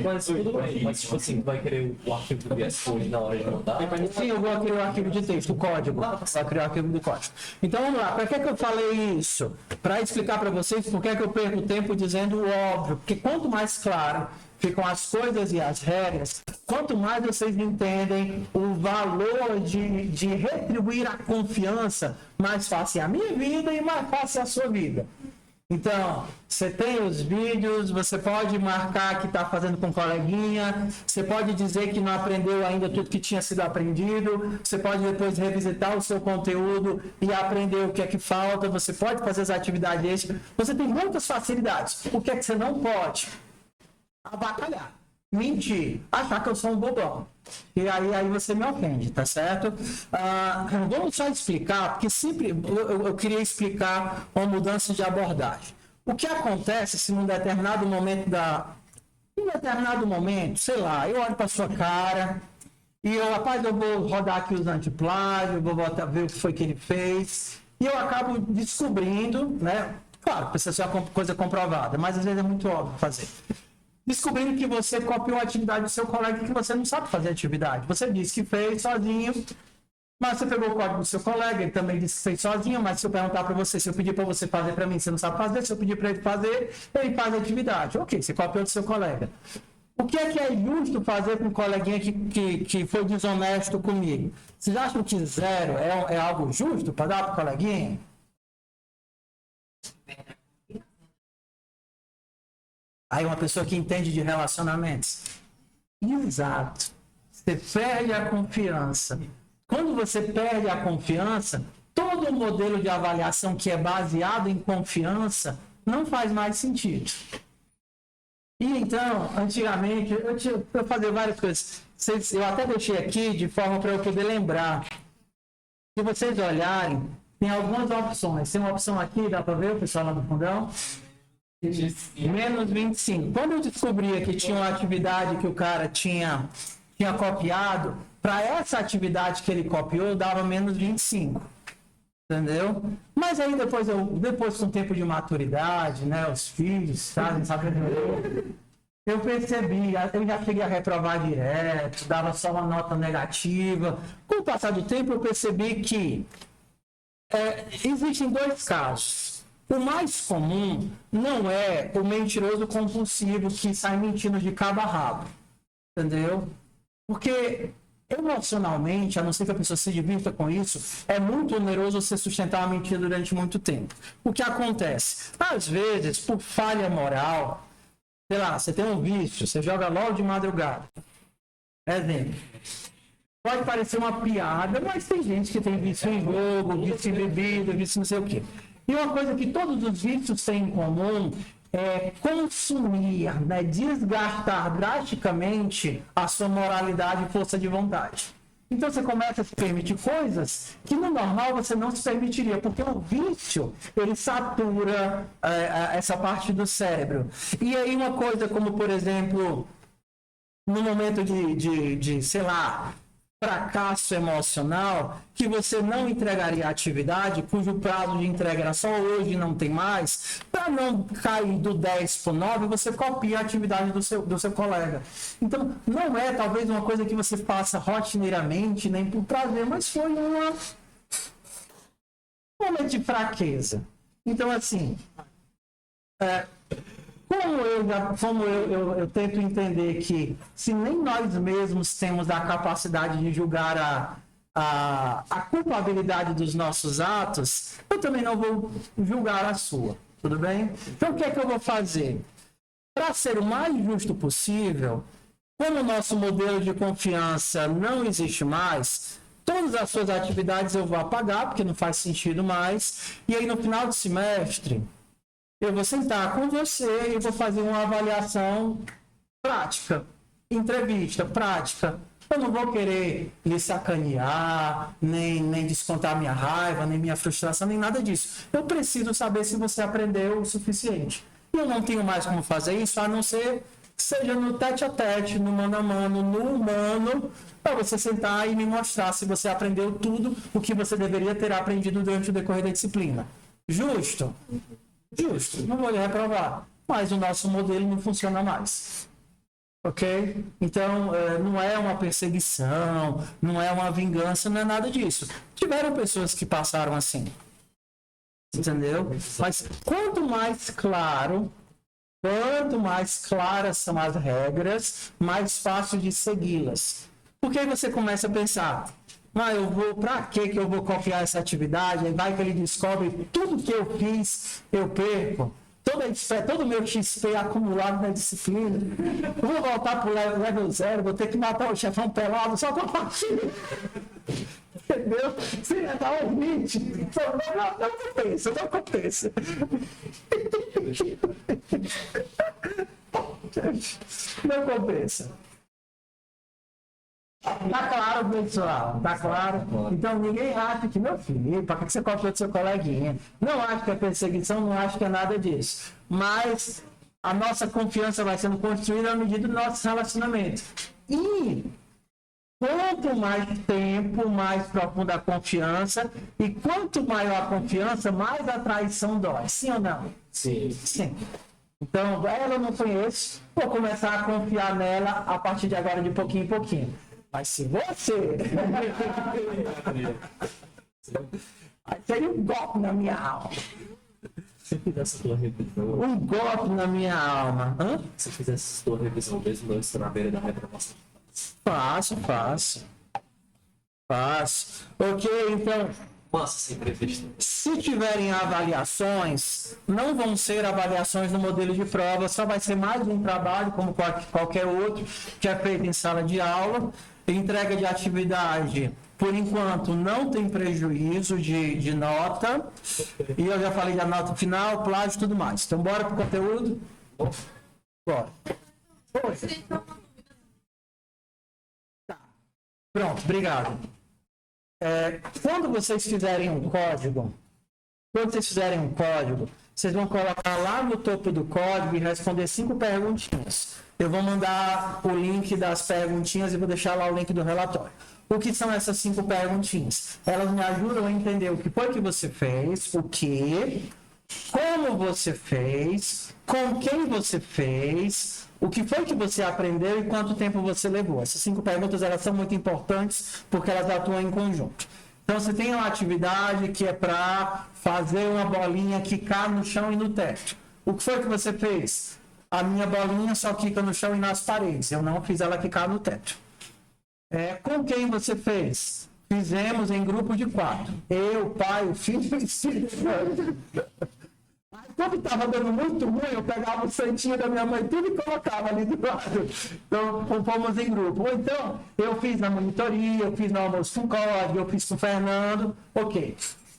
Mas tudo bem, mas tipo assim, tu vai querer o arquivo do VS Code na hora de mandar? Sim, eu vou criar o arquivo de texto, o código. Vou criar o arquivo do código. Então vamos lá, para que eu falei isso? Para explicar para vocês por que eu perco tempo dizendo o óbvio. Porque quanto mais claro ficam as coisas e as regras, quanto mais vocês entendem o valor de retribuir a confiança, mais fácil é a minha vida e mais fácil é a sua vida. Então, você tem os vídeos, você pode marcar que está fazendo com coleguinha, você pode dizer que não aprendeu ainda tudo que tinha sido aprendido, você pode depois revisitar o seu conteúdo e aprender o que é que falta, você pode fazer as atividades extras, você tem muitas facilidades. O que é que você não pode? Abacalhar, mentir, achar que eu sou um bobão. E aí você me ofende, tá certo? Vamos só explicar, porque sempre eu queria explicar uma mudança de abordagem. O que acontece se num determinado momento sei lá, eu olho para sua cara e rapaz, eu vou rodar aqui os antiplágios, vou ver o que foi que ele fez, e eu acabo descobrindo, né? Claro, precisa ser uma coisa comprovada, mas às vezes é muito óbvio fazer. Descobrindo que você copiou a atividade do seu colega e que você não sabe fazer atividade. Você disse que fez sozinho, mas você pegou o código do seu colega, ele também disse que fez sozinho, mas se eu perguntar para você, se eu pedir para você fazer para mim, você não sabe fazer, se eu pedir para ele fazer, ele faz a atividade. Ok, você copiou do seu colega. O que é justo fazer com um coleguinha que foi desonesto comigo? Vocês acham que 0 é algo justo para dar para o coleguinha? Aí uma pessoa que entende de relacionamentos. Exato. Você perde a confiança. Quando você perde a confiança, todo o modelo de avaliação que é baseado em confiança não faz mais sentido. E então, antigamente, eu fazia várias coisas. Eu até deixei aqui de forma para eu poder lembrar. Se vocês olharem, tem algumas opções. Tem uma opção aqui, dá para ver o pessoal lá no fundão? Menos 25. Quando eu descobria que tinha uma atividade que o cara tinha copiado, para essa atividade que ele copiou, eu dava menos 25. Entendeu? Mas aí depois com o tempo de maturidade, né, os filhos, sabe, eu percebi, eu já cheguei a reprovar direto, dava só uma nota negativa. Com o passar do tempo, eu percebi que existem 2 casos. O mais comum não é o mentiroso compulsivo que sai mentindo de cabo a rabo, entendeu? Porque emocionalmente, a não ser que a pessoa se divirta com isso, é muito oneroso você sustentar uma mentira durante muito tempo. O que acontece? Às vezes, por falha moral, sei lá, você tem um vício, você joga LOL de madrugada. Exemplo. Pode parecer uma piada, mas tem gente que tem vício em jogo, vício em bebida, vício não sei o quê. E uma coisa que todos os vícios têm em comum é consumir, né, desgastar drasticamente a sua moralidade e força de vontade. Então você começa a se permitir coisas que no normal você não se permitiria, porque o vício, ele satura essa parte do cérebro. E aí uma coisa como, por exemplo, no momento de sei lá, fracasso emocional, que você não entregaria a atividade, cujo prazo de entrega era só hoje e não tem mais, para não cair do 10 para o 9, você copia a atividade do seu colega. Então, não é talvez uma coisa que você faça rotineiramente, nem por prazer, mas foi um momento de fraqueza. Então, assim, como eu tento entender que se nem nós mesmos temos a capacidade de julgar a culpabilidade dos nossos atos, eu também não vou julgar a sua, tudo bem? Então o que é que eu vou fazer? Para ser o mais justo possível, como o nosso modelo de confiança não existe mais, todas as suas atividades eu vou apagar, porque não faz sentido mais, e aí no final do semestre, eu vou sentar com você e vou fazer uma avaliação prática, entrevista prática. Eu não vou querer lhe sacanear, nem descontar minha raiva, nem minha frustração, nem nada disso. Eu preciso saber se você aprendeu o suficiente. E eu não tenho mais como fazer isso, a não ser que seja no tete-a-tete, no mano a mano, no humano, para você sentar e me mostrar se você aprendeu tudo o que você deveria ter aprendido durante o decorrer da disciplina. Justo? Justo, não vou lhe reprovar, mas o nosso modelo não funciona mais, ok? Então, não é uma perseguição, não é uma vingança, não é nada disso. Tiveram pessoas que passaram assim, entendeu? Mas quanto mais claras são as regras, mais fácil de segui-las. Porque aí você começa a pensar, Mas eu vou, pra que eu vou copiar essa atividade? Aí vai que ele descobre tudo que eu fiz, eu perco. Todo o meu XP acumulado na disciplina. Eu vou voltar para o level 0, vou ter que matar o chefão pelado só com a partida. Entendeu? Se ia dar um 20. Não compensa, não compensa. Não compensa. Tá claro, pessoal? Tá claro? Então ninguém acha que, meu filho, para que você copiou do seu coleguinha? Não acho que é perseguição, não acho que é nada disso. Mas a nossa confiança vai sendo construída à medida do nosso relacionamento. E quanto mais tempo, mais profunda a confiança. E quanto maior a confiança, mais a traição dói. Sim ou não? Sim. Sim. Então, ela eu não conheço, vou começar a confiar nela a partir de agora, de pouquinho em pouquinho. Mas se você... Aí seria um golpe na minha alma. Se fizesse tua revisão, Um golpe na minha alma. Hã? se fizesse tua revisão mesmo, não estou na beira da reprovação. Faço. Ok, então, Massa, sem entrevista. se tiverem avaliações, não vão ser avaliações no modelo de prova, só vai ser mais um trabalho, como qualquer outro, que é feito em sala de aula. Entrega de atividade, por enquanto, não tem prejuízo de nota. E eu já falei da nota final, plágio e tudo mais. Então, bora para o conteúdo? Bora. Oi. Tá. Pronto, obrigado. Quando vocês fizerem um código, vocês vão colocar lá no topo do código e responder 5 perguntinhas. Eu vou mandar o link das perguntinhas e vou deixar lá o link do relatório. O que são essas 5 perguntinhas? Elas me ajudam a entender o que foi que você fez, o que, como você fez, com quem você fez, o que foi que você aprendeu e quanto tempo você levou. Essas 5 perguntas, elas são muito importantes porque elas atuam em conjunto. Então, você tem uma atividade que é para fazer uma bolinha quicar no chão e no teto. O que foi que você fez? A minha bolinha só quica no chão e nas paredes. Eu não fiz ela quicar no teto. Com quem você fez? Fizemos em grupo de 4. Eu, pai, o filho e o filho. Quando estava dando muito ruim, eu pegava o santinho da minha mãe tudo e colocava ali do lado. Então, fomos em grupo. Ou então, eu fiz na monitoria, eu fiz no almoço com código, eu fiz com o Fernando. Ok.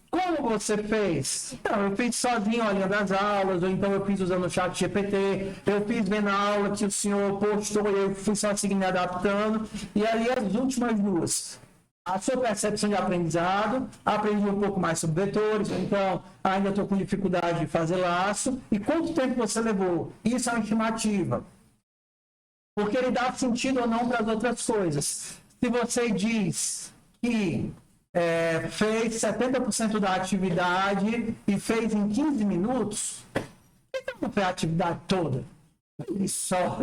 Como você fez? Então, eu fiz sozinho olhando as aulas, ou então eu fiz usando o chat GPT, eu fiz vendo a aula que o senhor postou e eu fui só seguindo me adaptando. E aí as últimas 2. A sua percepção de aprendizado, aprendi um pouco mais sobre vetores, então ainda estou com dificuldade de fazer laço. E quanto tempo você levou? Isso é uma estimativa. Porque ele dá sentido ou não para as outras coisas. Se você diz que fez 70% da atividade e fez em 15 minutos, então não foi a atividade toda. E só.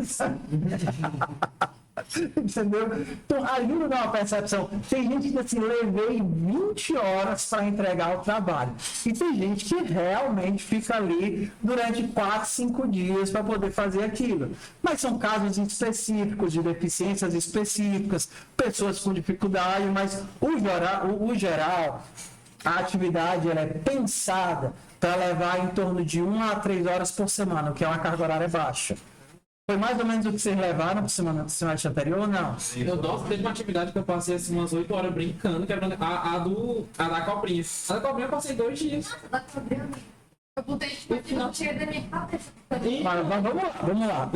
Entendeu? Então, ajuda a dar uma percepção. Tem gente que assim, levei 20 horas para entregar o trabalho. E tem gente que realmente fica ali durante 4, 5 dias para poder fazer aquilo. Mas são casos específicos, de deficiências específicas, pessoas com dificuldade, mas o geral, a atividade ela é pensada para levar em torno de 1 a 3 horas por semana, o que é uma carga horária baixa. Foi mais ou menos o que vocês levaram para o semestre anterior ou não? Nossa, teve uma atividade que eu passei assim, umas 8 horas brincando, quebrando a da cobrinha. A da cobrinha eu passei 2 dias. Eu botei tipo que não tinha da minha cabeça. Mas vamos lá.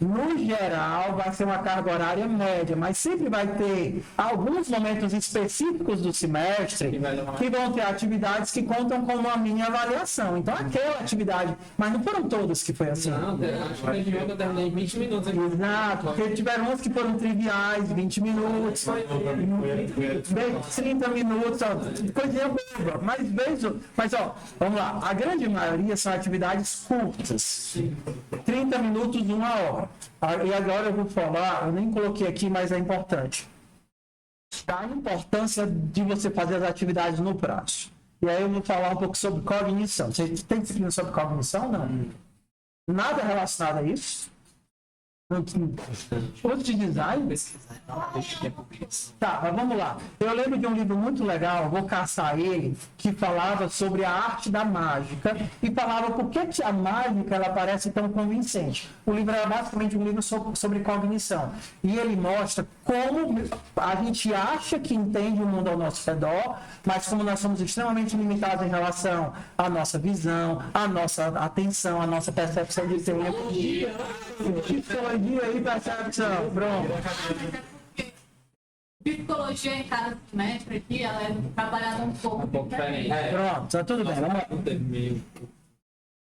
No geral, vai ser uma carga horária média, mas sempre vai ter alguns momentos específicos do semestre que vão ter atividades que contam com a minha avaliação. Então, aquela atividade, mas não foram todas que foi assim. Não, acho que teve uma que eu terminei em 20 minutos. Exato, porque tiveram uns que foram triviais, 20 minutos, 30 minutos, ó, coisinha boba. Mas ó, vamos lá, a grande maioria são atividades curtas, 30 minutos, 1 hora. E agora eu vou falar, eu nem coloquei aqui, mas é importante. A importância de você fazer as atividades no prazo. E aí eu vou falar um pouco sobre cognição. Você tem disciplina sobre cognição? Não. Nada relacionado a isso? Curso de design? Tá, mas vamos lá. Eu lembro de um livro muito legal, vou caçar ele, que falava sobre a arte da mágica e falava por que a mágica ela parece tão convincente. O livro era basicamente um livro sobre cognição. E ele mostra como a gente acha que entende o mundo ao nosso redor, mas como nós somos extremamente limitados em relação à nossa visão, à nossa atenção, à nossa percepção de tempo. Psicologia e percepção, pronto. Psicologia em cada semestre aqui, ela é trabalhada um pouco diferente. Pronto, tá tudo bem, vamos lá.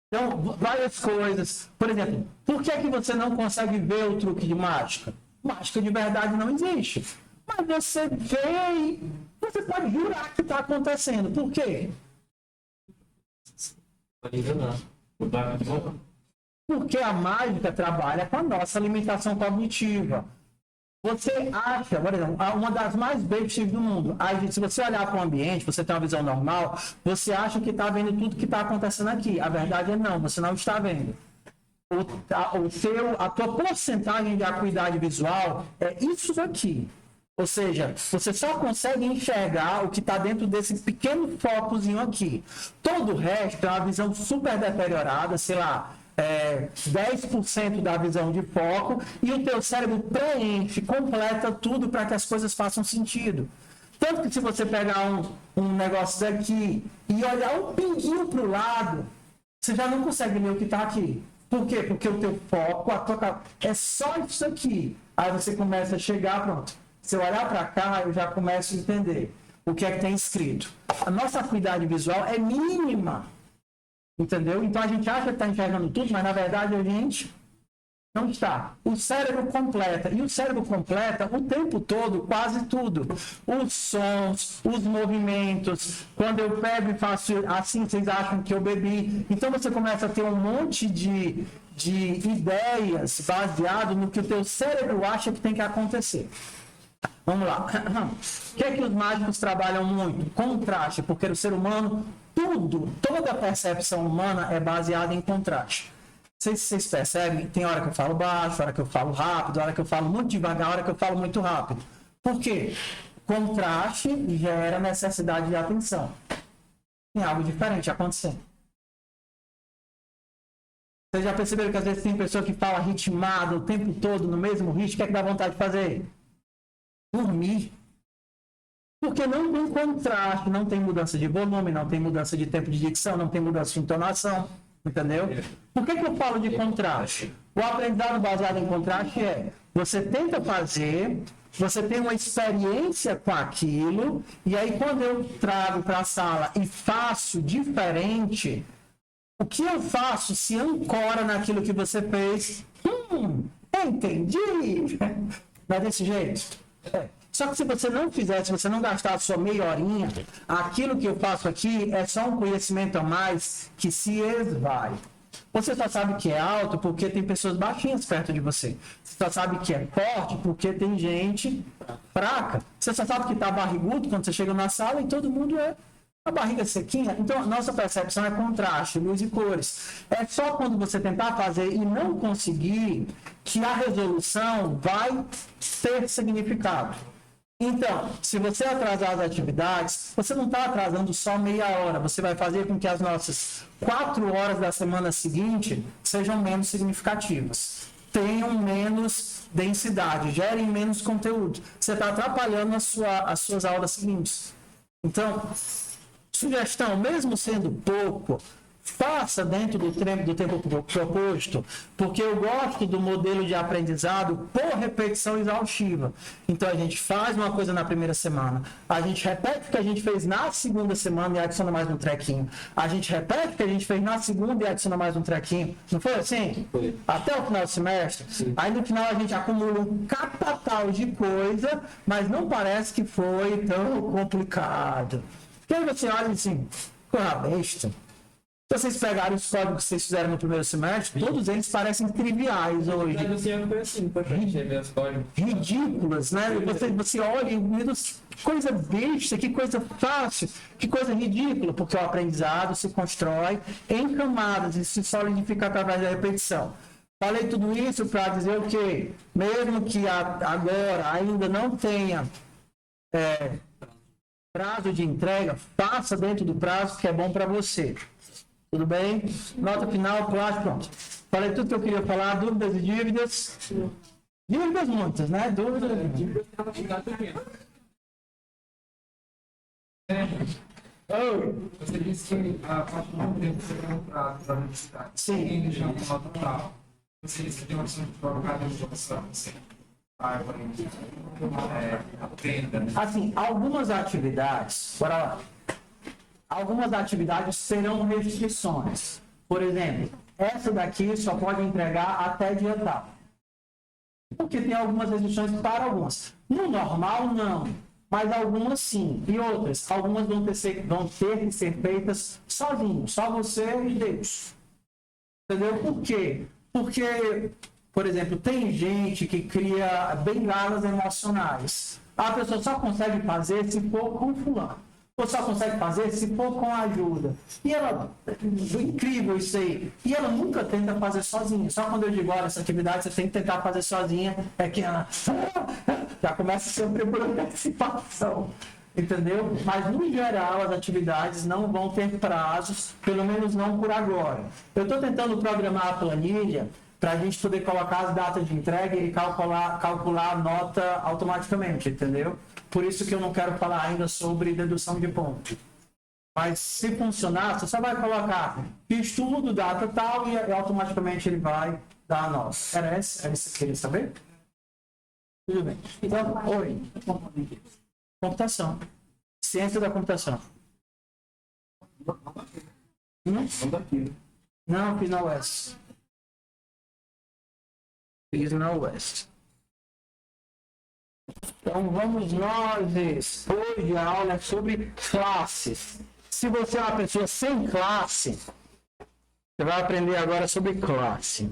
Então, várias coisas. Por exemplo, por que você não consegue ver o truque de mágica? Mágica de verdade não existe. Mas você vê e você pode jurar que está acontecendo. Por quê? Porque a mágica trabalha com a nossa limitação cognitiva. Você acha, por exemplo, uma das mais bestas do mundo. Aí, se você olhar para o ambiente, você tem uma visão normal, você acha que está vendo tudo que está acontecendo aqui. A verdade é não, você não está vendo. A tua porcentagem de acuidade visual é isso aqui. Ou seja, você só consegue enxergar o que está dentro desse pequeno focozinho aqui. Todo o resto é uma visão super deteriorada, sei lá, 10% da visão de foco, e o teu cérebro preenche, completa tudo para que as coisas façam sentido. Tanto que se você pegar um negócio daqui e olhar um pinguinho para o lado, você já não consegue ler o que está aqui. Por quê? Porque o teu foco, é só isso aqui. Aí você começa a chegar, pronto. Se eu olhar para cá, eu já começo a entender o que é que tem escrito. A nossa acuidade visual é mínima. Entendeu? Então a gente acha que está enxergando tudo, mas na verdade a gente não está. O cérebro completa. E o cérebro completa o tempo todo, quase tudo. Os sons, os movimentos. Quando eu pego e faço assim, vocês acham que eu bebi. Então você começa a ter um monte de ideias baseado no que o teu cérebro acha que tem que acontecer. Vamos lá. O que é que os mágicos trabalham muito? Contraste, porque o ser humano, toda a percepção humana é baseada em contraste. Vocês percebem? Tem hora que eu falo baixo, hora que eu falo rápido, hora que eu falo muito devagar, hora que eu falo muito rápido. Por quê? Contraste gera necessidade de atenção. Tem algo diferente acontecendo. Vocês já perceberam que às vezes tem pessoa que fala ritmado o tempo todo, no mesmo ritmo? O que é que dá vontade de fazer? Dormir. Porque não tem contraste, não tem mudança de volume, não tem mudança de tempo de dicção, não tem mudança de entonação, entendeu? Por que eu falo de contraste? O aprendizado baseado em contraste é, você tenta fazer, você tem uma experiência com aquilo, e aí quando eu trago para a sala e faço diferente, o que eu faço se ancora naquilo que você fez? Entendi! Não é desse jeito? Só que se você não fizer, se você não gastar a sua meia horinha, aquilo que eu faço aqui é só um conhecimento a mais que se esvai. Você só sabe que é alto porque tem pessoas baixinhas perto de você. Você só sabe que é forte porque tem gente fraca. Você só sabe que está barrigudo quando você chega na sala e todo mundo é a barriga sequinha. Então, a nossa percepção é contraste, luz e cores. É só quando você tentar fazer e não conseguir que a resolução vai ter significado. Então, se você atrasar as atividades, você não está atrasando só meia hora. Você vai fazer com que as nossas 4 horas da semana seguinte sejam menos significativas. Tenham menos densidade, gerem menos conteúdo. Você está atrapalhando as suas aulas seguintes. Então, sugestão, mesmo sendo pouco, faça dentro do tempo proposto, porque eu gosto do modelo de aprendizado por repetição exaustiva. Então, a gente faz uma coisa na primeira semana, a gente repete o que a gente fez na segunda semana e adiciona mais um trequinho. A gente repete o que a gente fez na segunda e adiciona mais um trequinho. Não foi assim? Foi. Até o final do semestre. Sim. Aí, no final, a gente acumula um catatal de coisa, mas não parece que foi tão complicado. E aí você olha assim, porra, besta. Se vocês pegarem os códigos que vocês fizeram no primeiro semestre, todos eles parecem triviais hoje. Ridículas, né? Você olha e que coisa besta, que coisa fácil, que coisa ridícula, porque o aprendizado se constrói em camadas e se solidifica através da repetição. Falei tudo isso para dizer o quê? Mesmo que agora ainda não tenha prazo de entrega, faça dentro do prazo que é bom para você. Tudo bem? Nota final, plástico, pronto. Falei tudo que eu queria falar, dúvidas e dívidas. Dívidas muitas, né? Dúvidas. Você disse que a parte do tempo seria um prazo para a universidade. Sim. Quem deixar uma nota tal. Você disse que tem uma opção de colocar dentro da opção. Você aprenda. Assim, algumas atividades, bora lá. Algumas atividades terão restrições. Por exemplo, essa daqui só pode entregar até dia tal. Porque tem algumas restrições para algumas. No normal, não. Mas algumas sim. E outras, algumas vão ter que ser feitas sozinho. Só você e Deus. Entendeu? Por quê? Porque, por exemplo, tem gente que cria bengalas emocionais. A pessoa só consegue fazer se for com fulano. Ou só consegue fazer se for com ajuda. E ela, incrível isso aí. E ela nunca tenta fazer sozinha. Só quando eu digo, olha, essa atividade você tem que tentar fazer sozinha, é que ela já começa sempre por antecipação. Entendeu? Mas, no geral, as atividades não vão ter prazos, pelo menos não por agora. Eu estou tentando programar a planilha para a gente poder colocar as datas de entrega e calcular a nota automaticamente, entendeu? Por isso que eu não quero falar ainda sobre dedução de ponto. Mas se funcionar, você só vai colocar fiz tudo, data tal, e automaticamente ele vai dar a nota. Era isso que você queria saber? Tudo bem. Então, oi. Computação. Ciência da computação. Não, fiz na UES. Fiz na UES. Então vamos nós. Hoje a aula é sobre classes. Se você é uma pessoa sem classe, você vai aprender agora sobre classe.